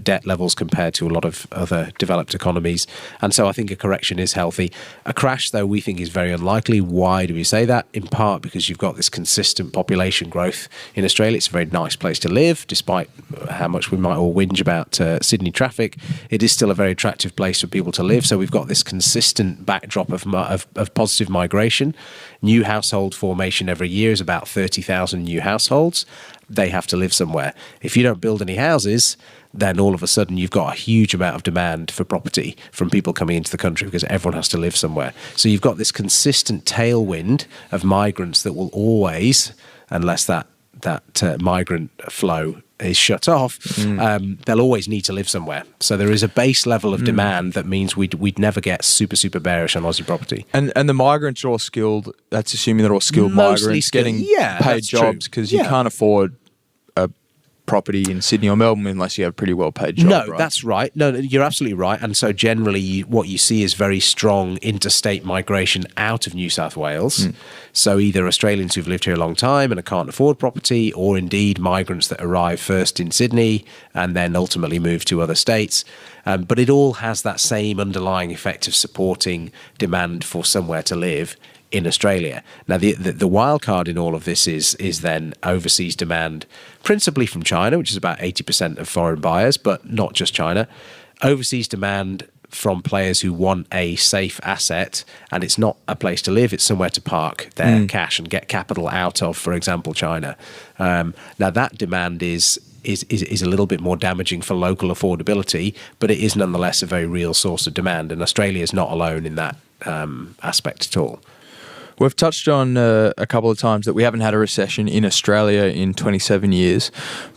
debt levels compared to a lot of other developed economies, and so I think a correction is healthy. A crash, though, we think is very unlikely. Why do we say that? In part because you've got this consistent population growth in Australia. It's a very nice place to live, despite how much we might all whinge about Sydney traffic. It is still a very attractive place for people to live. So we've got this consistent backdrop of positive migration. New household formation every year is about 30,000 new households. They have to live somewhere. If you don't build any houses, then all of a sudden you've got a huge amount of demand for property from people coming into the country because everyone has to live somewhere. So you've got this consistent tailwind of migrants that will always, unless that migrant flow is shut off, they'll always need to live somewhere. So there is a base level of demand that means we'd never get super bearish on Aussie property. And the migrants are all skilled. That's assuming they're all skilled migrants getting paid jobs, because you can't afford a property in Sydney or Melbourne unless you have a pretty well paid job. No, right? that's right. No, you're absolutely right. And so generally what you see is very strong interstate migration out of New South Wales. So either Australians who've lived here a long time and can't afford property, or indeed migrants that arrive first in Sydney and then ultimately move to other states. But it all has that same underlying effect of supporting demand for somewhere to live in Australia. Now, the wild card in all of this is then overseas demand, principally from China, which is about 80% of foreign buyers, but not just China. Overseas demand from players who want a safe asset, and it's not a place to live, it's somewhere to park their cash and get capital out of, for example, China. Now, that demand is a little bit more damaging for local affordability, but it is nonetheless a very real source of demand, and Australia is not alone in that aspect at all. We've touched on a couple of times that we haven't had a recession in Australia in 27 years,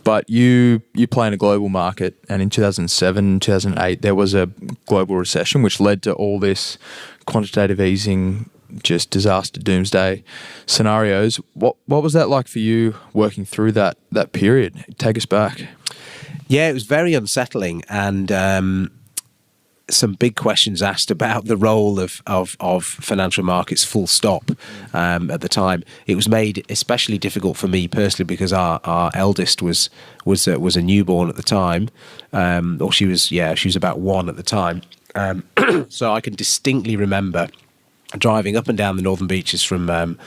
but you play in a global market, and in 2007, 2008, there was a global recession, which led to all this quantitative easing, just disaster, doomsday scenarios. What was that like for you working through that period? Take us back. Yeah, it was very unsettling, and some big questions asked about the role of financial markets, full stop, at the time. It was made especially difficult for me personally because our eldest was a newborn at the time, or she was about 1 at the time. So I can distinctly remember driving up and down the northern beaches from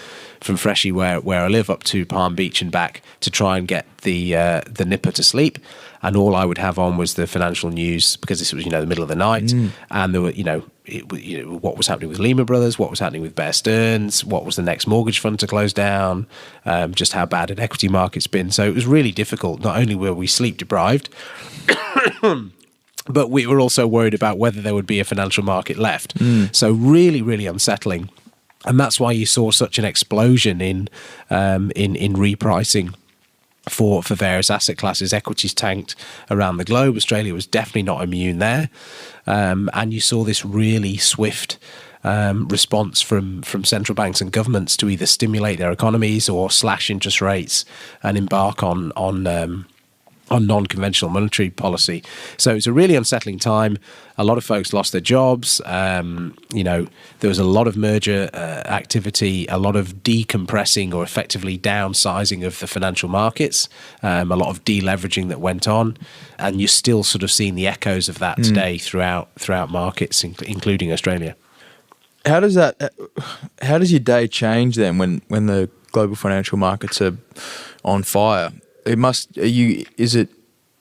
Freshie, where I live, up to Palm Beach and back to try and get the nipper to sleep. And all I would have on was the financial news, because this was, the middle of the night, and there were, what was happening with Lehman Brothers, what was happening with Bear Stearns, what was the next mortgage fund to close down, just how bad an equity market's been. So it was really difficult. Not only were we sleep deprived, but we were also worried about whether there would be a financial market left. So really, really unsettling. And that's why you saw such an explosion in repricing for various asset classes. Equities tanked around the globe. Australia was definitely not immune there. And you saw this really swift response from central banks and governments to either stimulate their economies or slash interest rates and embark on non-conventional monetary policy. So it's a really unsettling time. A lot of folks lost their jobs. There was a lot of merger activity, a lot of decompressing or effectively downsizing of the financial markets, a lot of deleveraging that went on, and you're still sort of seeing the echoes of that today throughout markets, including Australia. How does your day change then when the global financial markets are on fire? Is it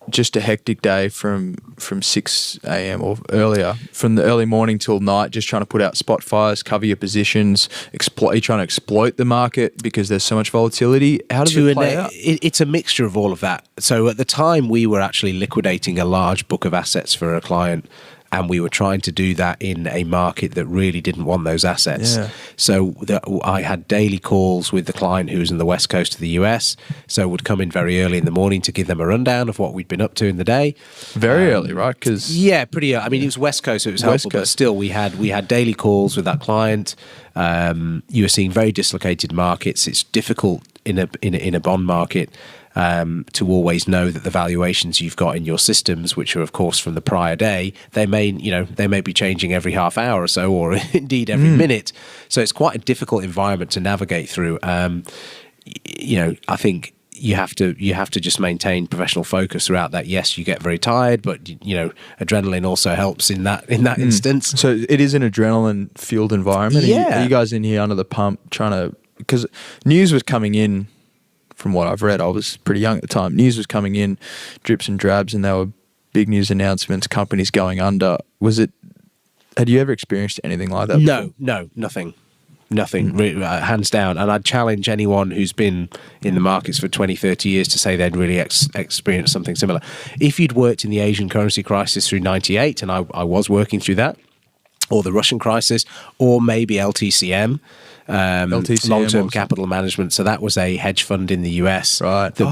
just a hectic day from 6 a.m. or earlier, from the early morning till night, just trying to put out spot fires, cover your positions, are you trying to exploit the market because there's so much volatility? How does it play out? It's a mixture of all of that. So at the time, we were actually liquidating a large book of assets for a client, and we were trying to do that in a market that really didn't want those assets. Yeah. So I had daily calls with the client who was in the west coast of the US, so would come in very early in the morning to give them a rundown of what we'd been up to in the day. Very early, right? Yeah, pretty early. I mean, it was west coast, so it was helpful, but still we had daily calls with that client. You were seeing very dislocated markets. It's difficult in a bond market to always know that the valuations you've got in your systems, which are of course from the prior day, they may be changing every half hour or so, or indeed every minute. So it's quite a difficult environment to navigate through. I think you have to just maintain professional focus throughout that. Yes, you get very tired, but adrenaline also helps in that instance. So it is an adrenaline fueled environment. Yeah. Are you guys in here under the pump because news was coming in? From what I've read, I was pretty young at the time. News was coming in, drips and drabs, and there were big news announcements, companies going under. Had you ever experienced anything like that before? No, nothing. Hands down. And I'd challenge anyone who's been in the markets for 20, 30 years to say they'd really experienced something similar. If you'd worked in the Asian currency crisis through 98, and I was working through that, or the Russian crisis, or maybe LTCM, long-term capital management. So that was a hedge fund in the US. Right. They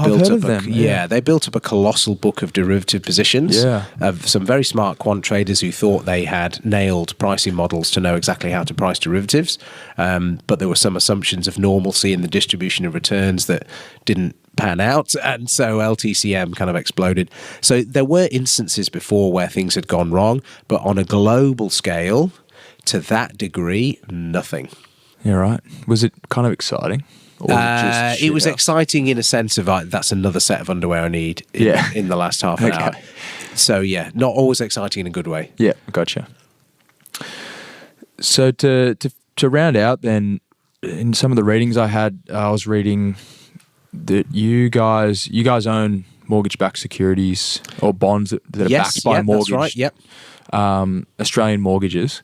built up a colossal book of derivative positions of some very smart quant traders who thought they had nailed pricing models to know exactly how to price derivatives. But there were some assumptions of normalcy in the distribution of returns that didn't pan out, and so LTCM kind of exploded. So there were instances before where things had gone wrong, but on a global scale, to that degree, nothing. Yeah, right. Was it kind of exciting? Or it was exciting in a sense of that's another set of underwear I need in the last half an hour. So yeah, not always exciting in a good way. Yeah, gotcha. So to round out then, in some of the readings I had, I was reading that you guys own mortgage backed securities or bonds that are backed by mortgage. That's right. Yep. Australian mortgages.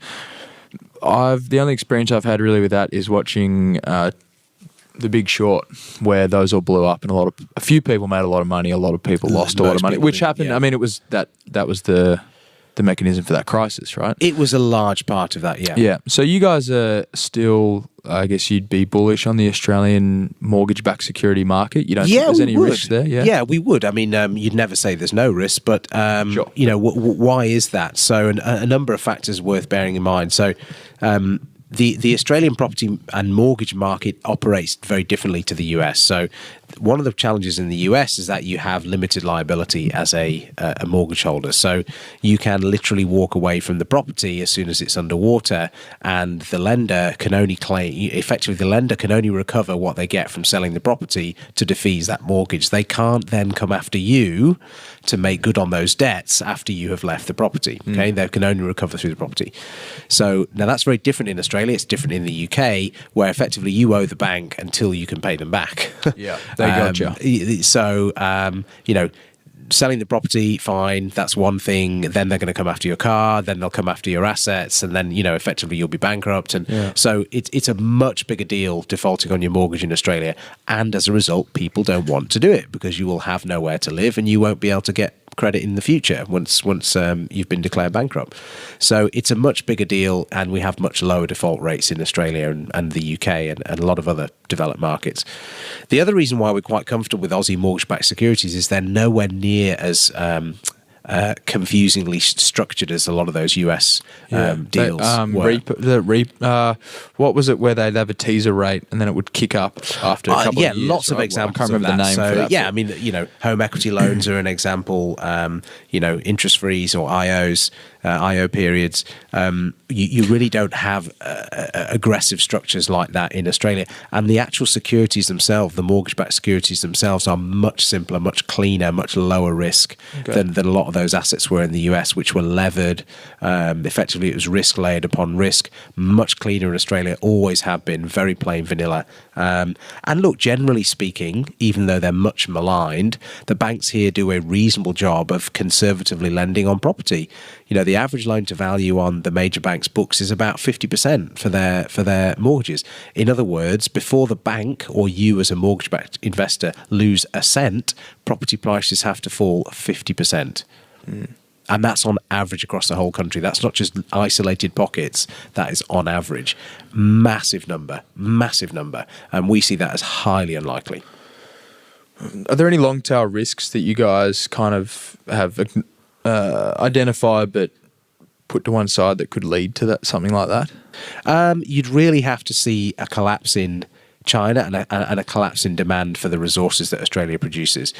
The only experience I've had really with that is watching The Big Short, where those all blew up, and a few people made a lot of money, a lot of people lost a lot of money, which happened. Yeah. I mean, it was that was the mechanism for that crisis, right? It was a large part of that, yeah. Yeah. So you guys are still, I guess you'd be bullish on the Australian mortgage-backed security market. You don't think there's any risks there? Yeah, we would. I mean, you'd never say there's no risk, but sure. Why is that? So a number of factors worth bearing in mind. So the Australian property and mortgage market operates very differently to the US. So one of the challenges in the US is that you have limited liability as a mortgage holder. So you can literally walk away from the property as soon as it's underwater, and the lender can only recover what they get from selling the property to defease that mortgage. They can't then come after you to make good on those debts after you have left the property. Okay, they can only recover through the property. So now that's very different in Australia. Australia. It's different in the UK, where effectively you owe the bank until you can pay them back. Yeah, they gotcha. So, selling the property, fine, that's one thing. Then they're going to come after your car, then they'll come after your assets, and then, effectively you'll be bankrupt. And so it's a much bigger deal defaulting on your mortgage in Australia. And as a result, people don't want to do it because you will have nowhere to live and you won't be able to get credit in the future once you've been declared bankrupt. So it's a much bigger deal, and we have much lower default rates in Australia and the UK and a lot of other developed markets. The other reason why we're quite comfortable with Aussie mortgage-backed securities is they're nowhere near as confusingly structured as a lot of those US deals were. What was it where they'd have a teaser rate and then it would kick up after a couple of years? Lots of examples. I can't remember the name for that. I mean, home equity loans are an example. Interest frees or IO periods. You really don't have aggressive structures like that in Australia. And the actual securities themselves, the mortgage-backed securities themselves, are much simpler, much cleaner, much lower risk than a lot of those assets were in the US, which were levered. Effectively, it was risk layered upon risk. Much cleaner in Australia, always have been, very plain vanilla. And look, generally speaking, even though they're much maligned, the banks here do a reasonable job of conservatively lending on property. The average loan to value on the major banks' books is about 50% for their mortgages. In other words, before the bank or you as a mortgage-backed investor lose a cent, property prices have to fall 50%. And that's on average across the whole country. That's not just isolated pockets. That is on average. Massive number. And we see that as highly unlikely. Are there any long tail risks that you guys kind of have identified but put to one side that could lead to something like that? You'd really have to see a collapse in China and a collapse in demand for the resources that Australia produces.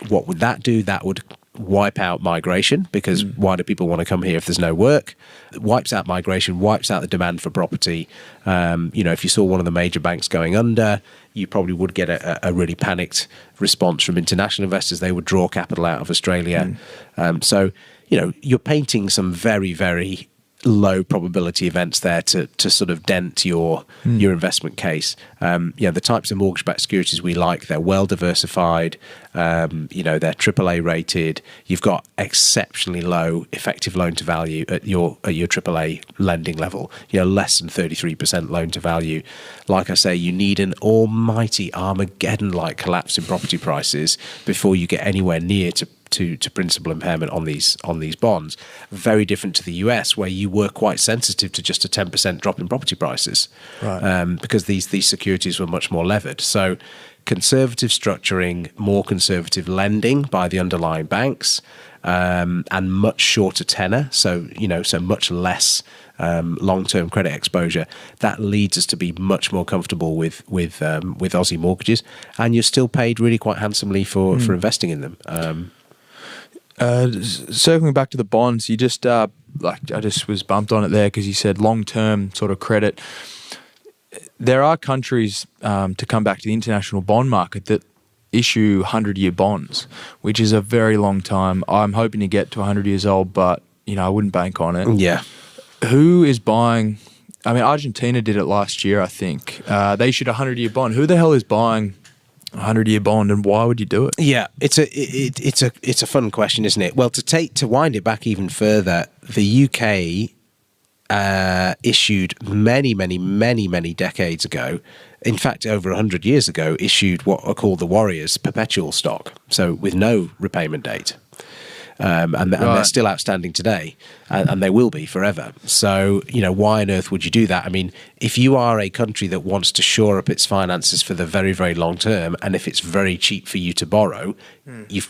What would that do? That would wipe out migration, because why do people want to come here if there's no work? It wipes out migration, wipes out the demand for property. If you saw one of the major banks going under, you probably would get a really panicked response from international investors. They would draw capital out of Australia. So you're painting some very, very low probability events there to sort of dent your investment case. The types of mortgage-backed securities we like, they're well diversified, they're AAA rated. You've got exceptionally low effective loan to value at your AAA lending level, less than 33% loan to value. Like I say, you need an almighty Armageddon-like collapse in property prices before you get anywhere near to principal impairment on these bonds. Very different to the US, where you were quite sensitive to just a 10% drop in property prices, because these securities were much more levered. So conservative structuring, more conservative lending by the underlying banks, and much shorter tenor, so much less long-term credit exposure. That leads us to be much more comfortable with Aussie mortgages, and you're still paid really quite handsomely for investing in them. Circling back to the bonds, you just I just was bumped on it there because you said long-term sort of credit. There are countries, to come back to the international bond market, that issue 100-year bonds, which is a very long time. I'm hoping to get to 100 years old, but I wouldn't bank on it. Yeah. Who is buying? I mean, Argentina did it last year, I think. They issued a 100-year bond. Who the hell is buying a 100-year bond, and why would you do it? Yeah, it's a fun question, isn't it? Well, to wind it back even further, the UK issued many decades ago, in fact over 100 years ago, issued what are called the Warriors perpetual stock, so with no repayment date. And they're still outstanding today, and they will be forever. So, why on earth would you do that? I mean, if you are a country that wants to shore up its finances for the very, very long term, and if it's very cheap for you to borrow, you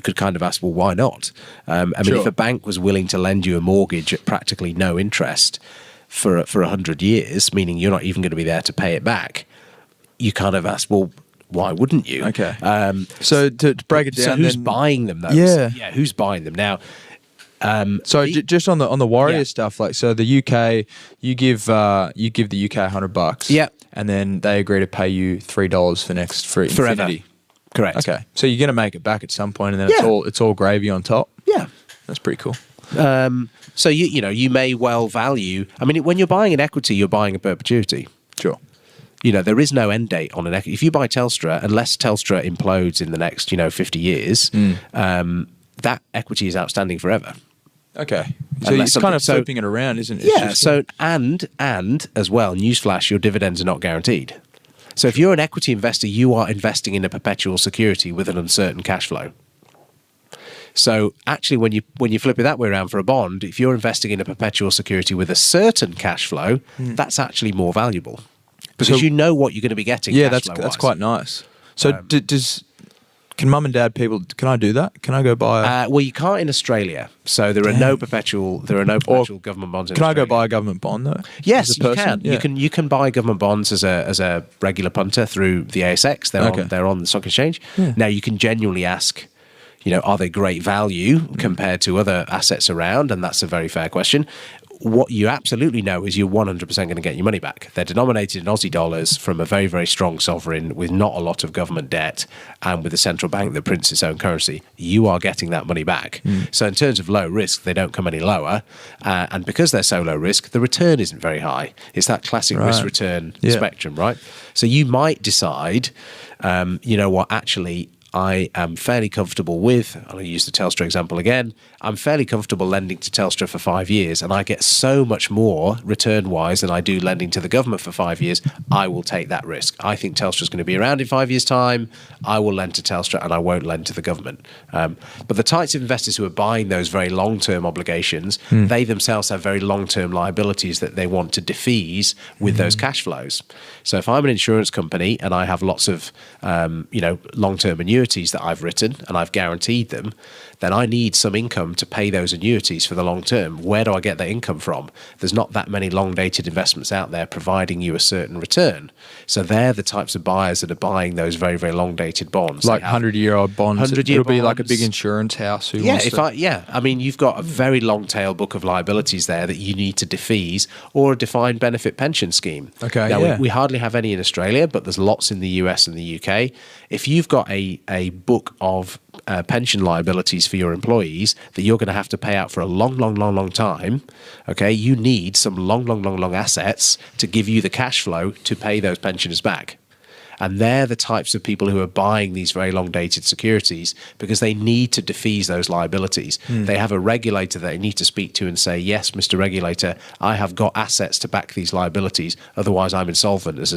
could kind of ask, well, why not? If a bank was willing to lend you a mortgage at practically no interest for 100 years, meaning you're not even going to be there to pay it back, you kind of ask, well, why wouldn't you? Okay. So to break it down, so who's buying them though? Yeah. Who's buying them now? Just on the Warriors stuff, so the UK, you give the UK $100, yeah, and then they agree to pay you $3 for infinity. Correct. Okay, so you're going to make it back at some point, and then it's all gravy on top. Yeah, that's pretty cool. So you may well value. I mean, when you're buying an equity, you're buying a perpetuity. Sure. There is no end date on an equity. If you buy Telstra, unless Telstra implodes in the next 50 years, that equity is outstanding forever. Okay. So it's kind of flipping it around, isn't it? Yeah. And as well, newsflash, your dividends are not guaranteed. So if you're an equity investor, you are investing in a perpetual security with an uncertain cash flow. So actually, when you flip it that way around for a bond, if you're investing in a perpetual security with a certain cash flow, that's actually more valuable because you know what you're going to be getting. Yeah, that's quite nice. So can mum and dad can I do that? Can I go buy? Well, you can't in Australia. So there are no perpetual government bonds. Can I go buy a government bond though? Yes, you can. Yeah. You can buy government bonds as a regular punter through the ASX. They're on the stock exchange. Yeah. Now you can genuinely ask, are they great value compared to other assets around? And that's a very fair question. What you absolutely know is you're 100% going to get your money back. They're denominated in Aussie dollars from a very, very strong sovereign with not a lot of government debt and with a central bank that prints its own currency. You are getting that money back. So in terms of low risk, they don't come any lower. And because they're so low risk, the return isn't very high. It's that classic risk-return spectrum, right? So you might decide, actually, I am fairly comfortable with, I'll use the Telstra example again, I'm fairly comfortable lending to Telstra for 5 years and I get so much more return-wise than I do lending to the government for 5 years, I will take that risk. I think Telstra's going to be around in 5 years' time, I will lend to Telstra and I won't lend to the government. But the types of investors who are buying those very long-term obligations, they themselves have very long-term liabilities that they want to defease with those cash flows. So if I'm an insurance company and I have lots of long-term annuities that I've written and I've guaranteed them, then I need some income to pay those annuities for the long term. Where do I get that income from? There's not that many long-dated investments out there providing you a certain return. So they're the types of buyers that are buying those very, very long-dated bonds. Like 100-year-old bonds. 100-year bonds. It'll be like a big insurance house. I mean, you've got a very long-tail book of liabilities there that you need to defease, or a defined benefit pension scheme. Okay, now, we hardly have any in Australia, but there's lots in the US and the UK. If you've got a book of pension liabilities for your employees that you're going to have to pay out for a long time, okay, you need some long assets to give you the cash flow to pay those pensioners back. And they're the types of people who are buying these very long-dated securities because they need to defease those liabilities. They have a regulator that they need to speak to and say, yes, Mr. Regulator, I have got assets to back these liabilities. Otherwise, I'm insolvent as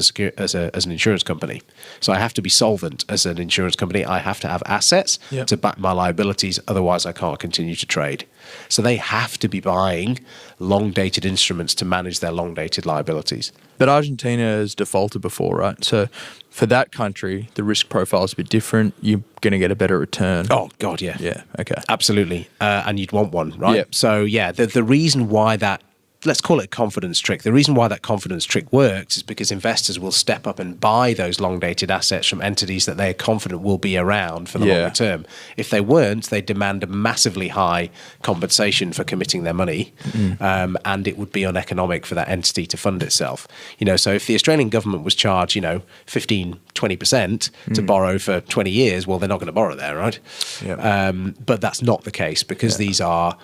an insurance company. So I have to be solvent as an insurance company. I have to have assets to back my liabilities. Otherwise, I can't continue to trade. So they have to be buying long-dated instruments to manage their long-dated liabilities. But Argentina has defaulted before, right? So for that country, the risk profile is a bit different. You're going to get a better return. Oh, God, yeah. Yeah, okay. Absolutely. And you'd want one, right? Yep. So, the reason why that, let's call it a confidence trick. The reason why that confidence trick works is because investors will step up and buy those long-dated assets from entities that they're confident will be around for the longer term. If they weren't, they demand a massively high compensation for committing their money, and it would be uneconomic for that entity to fund itself. So if the Australian government was charged, 15, 20% to borrow for 20 years, well, they're not going to borrow there, right? Yep. But that's not the case because these are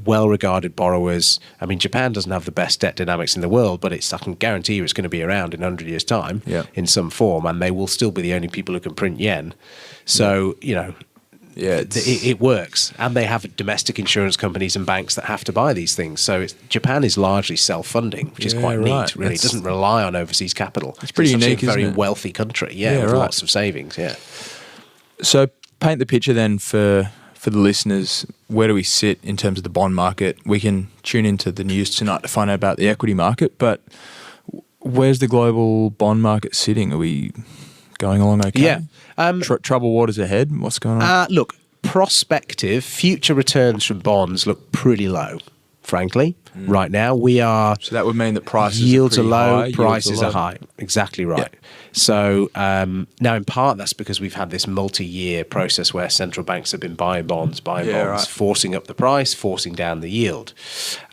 well-regarded borrowers. I mean, Japan doesn't have the best debt dynamics in the world, but I can guarantee you it's going to be around in 100 years' time in some form, and they will still be the only people who can print yen. So, it works. And they have domestic insurance companies and banks that have to buy these things. So Japan is largely self-funding, which is quite neat, really. It doesn't rely on overseas capital. It's pretty unique, isn't it? It's a very isn't it? wealthy country, with lots of savings, So paint the picture then for the listeners. Where do we sit in terms of the bond market? We can tune into the news tonight to find out about the equity market, but where's the global bond market sitting? Are we going along okay? Yeah. Trouble waters ahead? What's going on? Look, prospective future returns from bonds look pretty low, frankly. Right now, we are... So that would mean that prices yields are low, high, prices are high. Exactly right. Yeah. So now, in part, that's because we've had this multi-year process where central banks have been buying bonds, forcing up the price, forcing down the yield.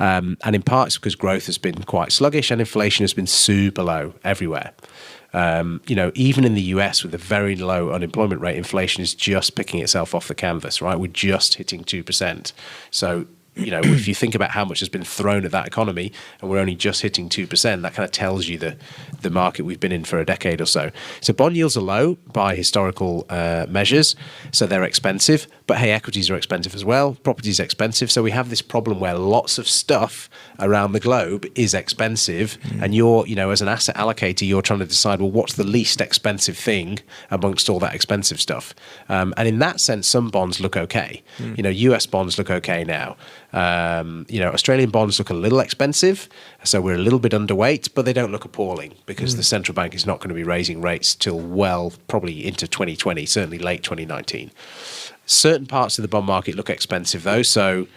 And in part, it's because growth has been quite sluggish and inflation has been super low everywhere. Even in the US with a very low unemployment rate, inflation is just picking itself off the canvas, right? We're just hitting 2%. So if you think about how much has been thrown at that economy, and we're only just hitting 2%, that kind of tells you the market we've been in for a decade or so. So bond yields are low by historical measures, so they're expensive. But hey, equities are expensive as well. Properties are expensive. So we have this problem where lots of stuff around the globe is expensive, and you're, as an asset allocator, you're trying to decide, well, what's the least expensive thing amongst all that expensive stuff? And in that sense, some bonds look okay. US bonds look okay now. Australian bonds look a little expensive, so we're a little bit underweight, but they don't look appalling because the central bank is not going to be raising rates till probably into 2020, certainly late 2019. Certain parts of the bond market look expensive though, so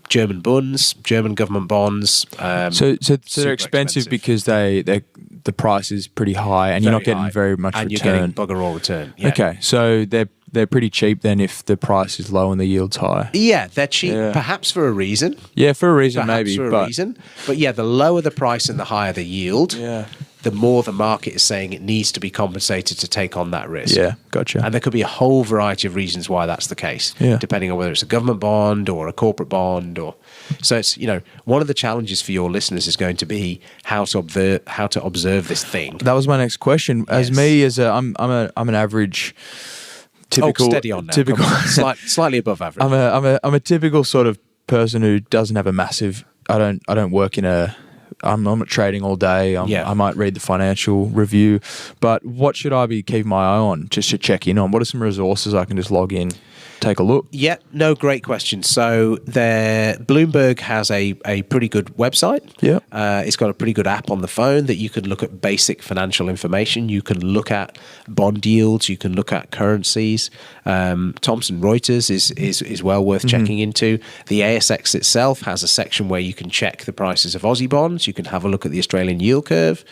German bonds, German government bonds. So they're expensive because the price is pretty high, and you're not getting very much and return. You're getting bugger all return. Yeah. Okay, so they're pretty cheap then if the price is low and the yield's high. Yeah, they're cheap, perhaps for a reason. Yeah, for a reason, perhaps maybe. for a reason. But yeah, the lower the price and the higher the yield, the more the market is saying it needs to be compensated to take on that risk. Yeah, gotcha. And there could be a whole variety of reasons why that's the case, depending on whether it's a government bond or a corporate bond. So it's, one of the challenges for your listeners is going to be how to observe this thing. That was my next question. As me, I'm an average. Typical, steady on now. Slightly above average. I'm a typical sort of person who doesn't have a massive. I don't work in a. I'm not trading all day. I might read the financial review, but what should I be keeping my eye on just to check in on? What are some resources I can just log in, take a look? Yeah, no, great question. So Bloomberg has a pretty good website. Yeah. It's got a pretty good app on the phone that you can look at basic financial information. You can look at bond yields. You can look at currencies. Thomson Reuters is well worth checking into. The ASX itself has a section where you can check the prices of Aussie bonds. You can have a look at the Australian yield curve.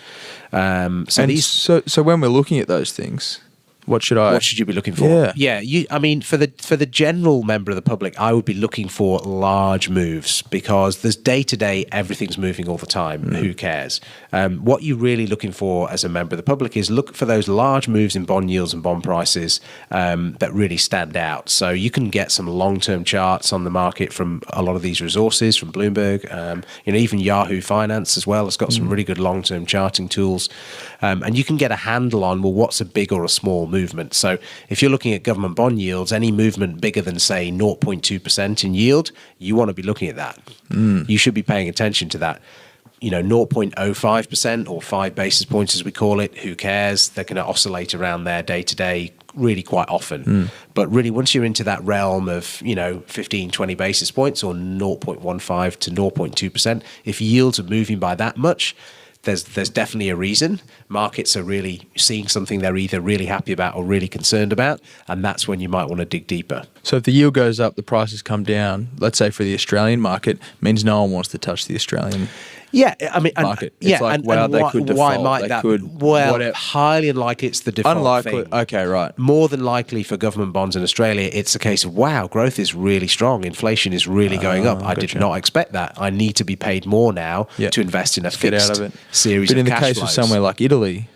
So when we're looking at those things, what should you be looking for? Yeah. For the general member of the public, I would be looking for large moves because there's day-to-day, everything's moving all the time. Who cares? What you're really looking for as a member of the public is look for those large moves in bond yields and bond prices that really stand out. So you can get some long-term charts on the market from a lot of these resources, from Bloomberg, even Yahoo Finance as well. It's got some really good long-term charting tools. And you can get a handle on, well, what's a big or a small movement. So if you're looking at government bond yields, any movement bigger than, say, 0.2% in yield, you want to be looking at that. You should be paying attention to that. 0.05% or 5 basis points, as we call it, who cares? They're going to oscillate around there day to day really quite often. But really, once you're into that realm of, 15, 20 basis points or 0.15 to 0.2%, if yields are moving by that much, there's definitely a reason. Markets are really seeing something they're either really happy about or really concerned about, and that's when you might want to dig deeper. So if the yield goes up, the prices come down, let's say for the Australian market, means no one wants to touch the Australian market. They could default. Why might that? Highly unlikely it's the default thing. Okay, right. More than likely for government bonds in Australia, it's a case of, wow, growth is really strong. Inflation is really going up. I did not expect that. I need to be paid more now to invest in a fixed series of cash flows. But in the case of somewhere like Italy,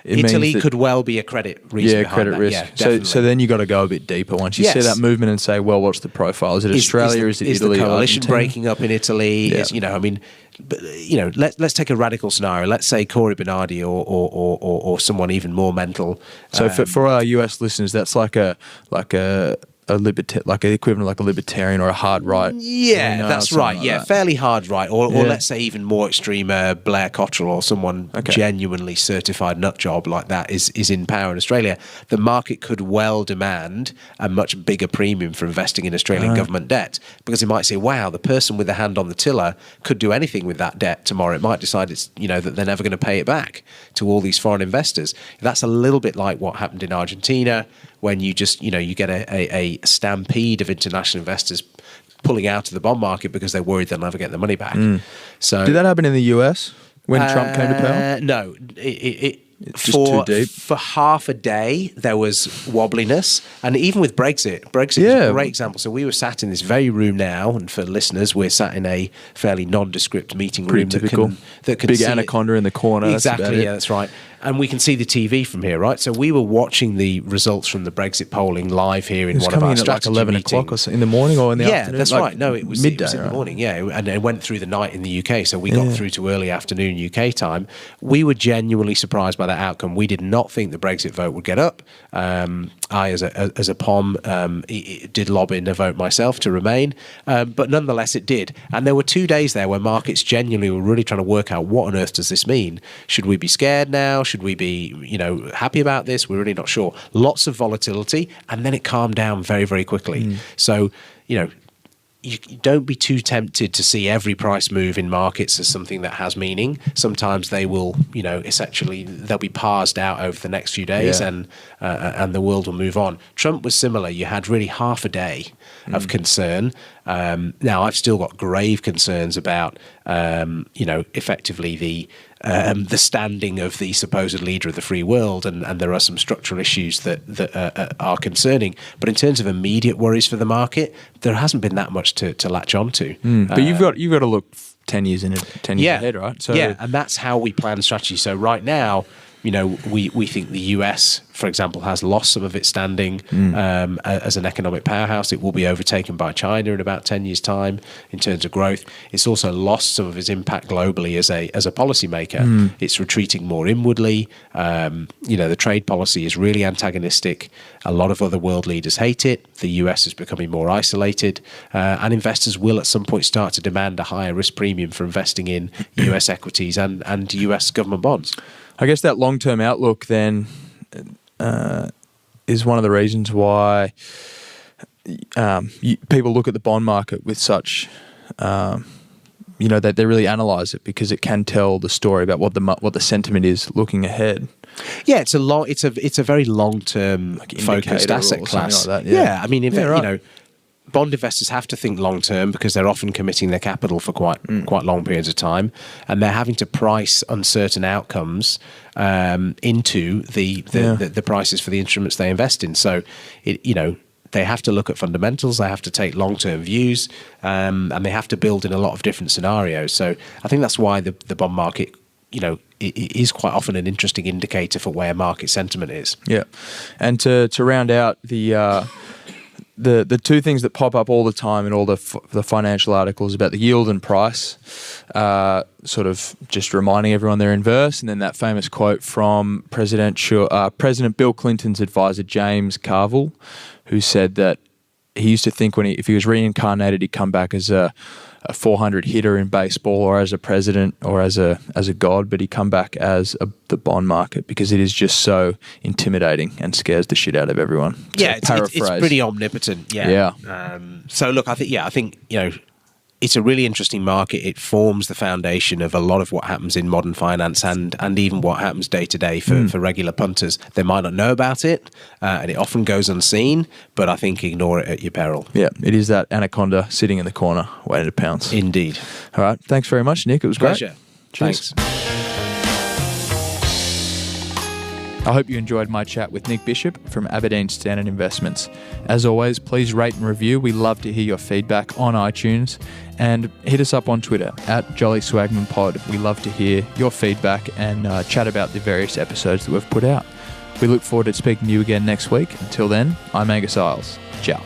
Italy could well be a credit reason behind credit that. risk. Yeah, so then you got to go a bit deeper once you see that movement and say, well, what's the profile? Is it Australia? Is it Italy? Is the coalition Argentina? breaking up in Italy? Yeah. Let's take a radical scenario. Let's say Cory Bernardi or someone even more mental. So for our US listeners, that's like a equivalent like a libertarian or a hard right. Yeah, that's right. Yeah, fairly hard right, or let's say even more extreme, Blair Cottrell or someone genuinely certified nut job like that is in power in Australia. The market could well demand a much bigger premium for investing in Australian government debt because it might say, wow, the person with the hand on the tiller could do anything with that debt tomorrow. It might decide that they're never going to pay it back to all these foreign investors. That's a little bit like what happened in Argentina when you just you get a stampede of international investors pulling out of the bond market because they're worried they'll never get their money back. So did that happen in the US when Trump came to power? No, It's just too deep. For half a day, there was wobbliness. And even with Brexit is a great example. So we were sat in this very room now, and for listeners, we're sat in a fairly nondescript meeting room. Pretty typical. That can Big see anaconda in the corner. Exactly, that's right. and we can see the TV from here, right? So we were watching the results from the Brexit polling live here in one of our strategy like 11 meetings. o'clock or so, in the morning or in the afternoon? Yeah, that's like right. No, it was midday, in the right? morning, yeah. And it went through the night in the UK, so we got through to early afternoon UK time. We were genuinely surprised by that outcome. We did not think the Brexit vote would get up. I, as a POM, did lobby in a vote myself to remain, but nonetheless it did. And there were 2 days there where markets genuinely were really trying to work out, what on earth does this mean? Should we be scared now? Should we be, happy about this? We're really not sure. Lots of volatility, and then it calmed down very, very quickly. So, you don't be too tempted to see every price move in markets as something that has meaning. Sometimes they will, essentially they'll be parsed out over the next few days, and the world will move on. Trump was similar. You had really half a day of concern. Now I've still got grave concerns about, effectively the standing of the supposed leader of the free world, and there are some structural issues that are concerning. But in terms of immediate worries for the market, there hasn't been that much to latch onto. But you've got to look 10 years ahead, right? So and that's how we plan strategy. So right now, we think the US, for example, has lost some of its standing as an economic powerhouse. It will be overtaken by China in about 10 years' time in terms of growth. It's also lost some of its impact globally as a policymaker. It's retreating more inwardly. The trade policy is really antagonistic. A lot of other world leaders hate it. The US is becoming more isolated, and investors will at some point start to demand a higher risk premium for investing in US equities and US government bonds. I guess that long-term outlook then is one of the reasons why people look at the bond market with such, that they really analyse it, because it can tell the story about what the sentiment is looking ahead. Yeah, it's a very long-term focused asset class. Like that, yeah, I mean, bond investors have to think long term, because they're often committing their capital for quite long periods of time, and they're having to price uncertain outcomes into the prices for the instruments they invest in. So they have to look at fundamentals, they have to take long term views, and they have to build in a lot of different scenarios. So I think that's why the bond market, it is quite often an interesting indicator for where market sentiment is. Yeah, and to round out the two things that pop up all the time in all the financial articles about the yield and price, sort of just reminding everyone they're inverse, and then that famous quote from President Bill Clinton's advisor James Carville, who said that he used to think if he was reincarnated, he'd come back as a 400 hitter in baseball, or as a president, or as a god, but he'd come back as the bond market, because it is just so intimidating and scares the shit out of everyone. It's pretty omnipotent. Yeah. So look, I think it's a really interesting market. It forms the foundation of a lot of what happens in modern finance, and even what happens day to day for regular punters. They might not know about it, and it often goes unseen, but I think ignore it at your peril. Yeah, it is that anaconda sitting in the corner waiting to pounce. Indeed. All right, thanks very much, Nick. It was great. Pleasure. Cheers. Thanks. I hope you enjoyed my chat with Nick Bishop from Aberdeen Standard Investments. As always, please rate and review. We love to hear your feedback on iTunes, and hit us up on Twitter @JollySwagmanPod. We love to hear your feedback and chat about the various episodes that we've put out. We look forward to speaking to you again next week. Until then, I'm Angus Isles. Ciao.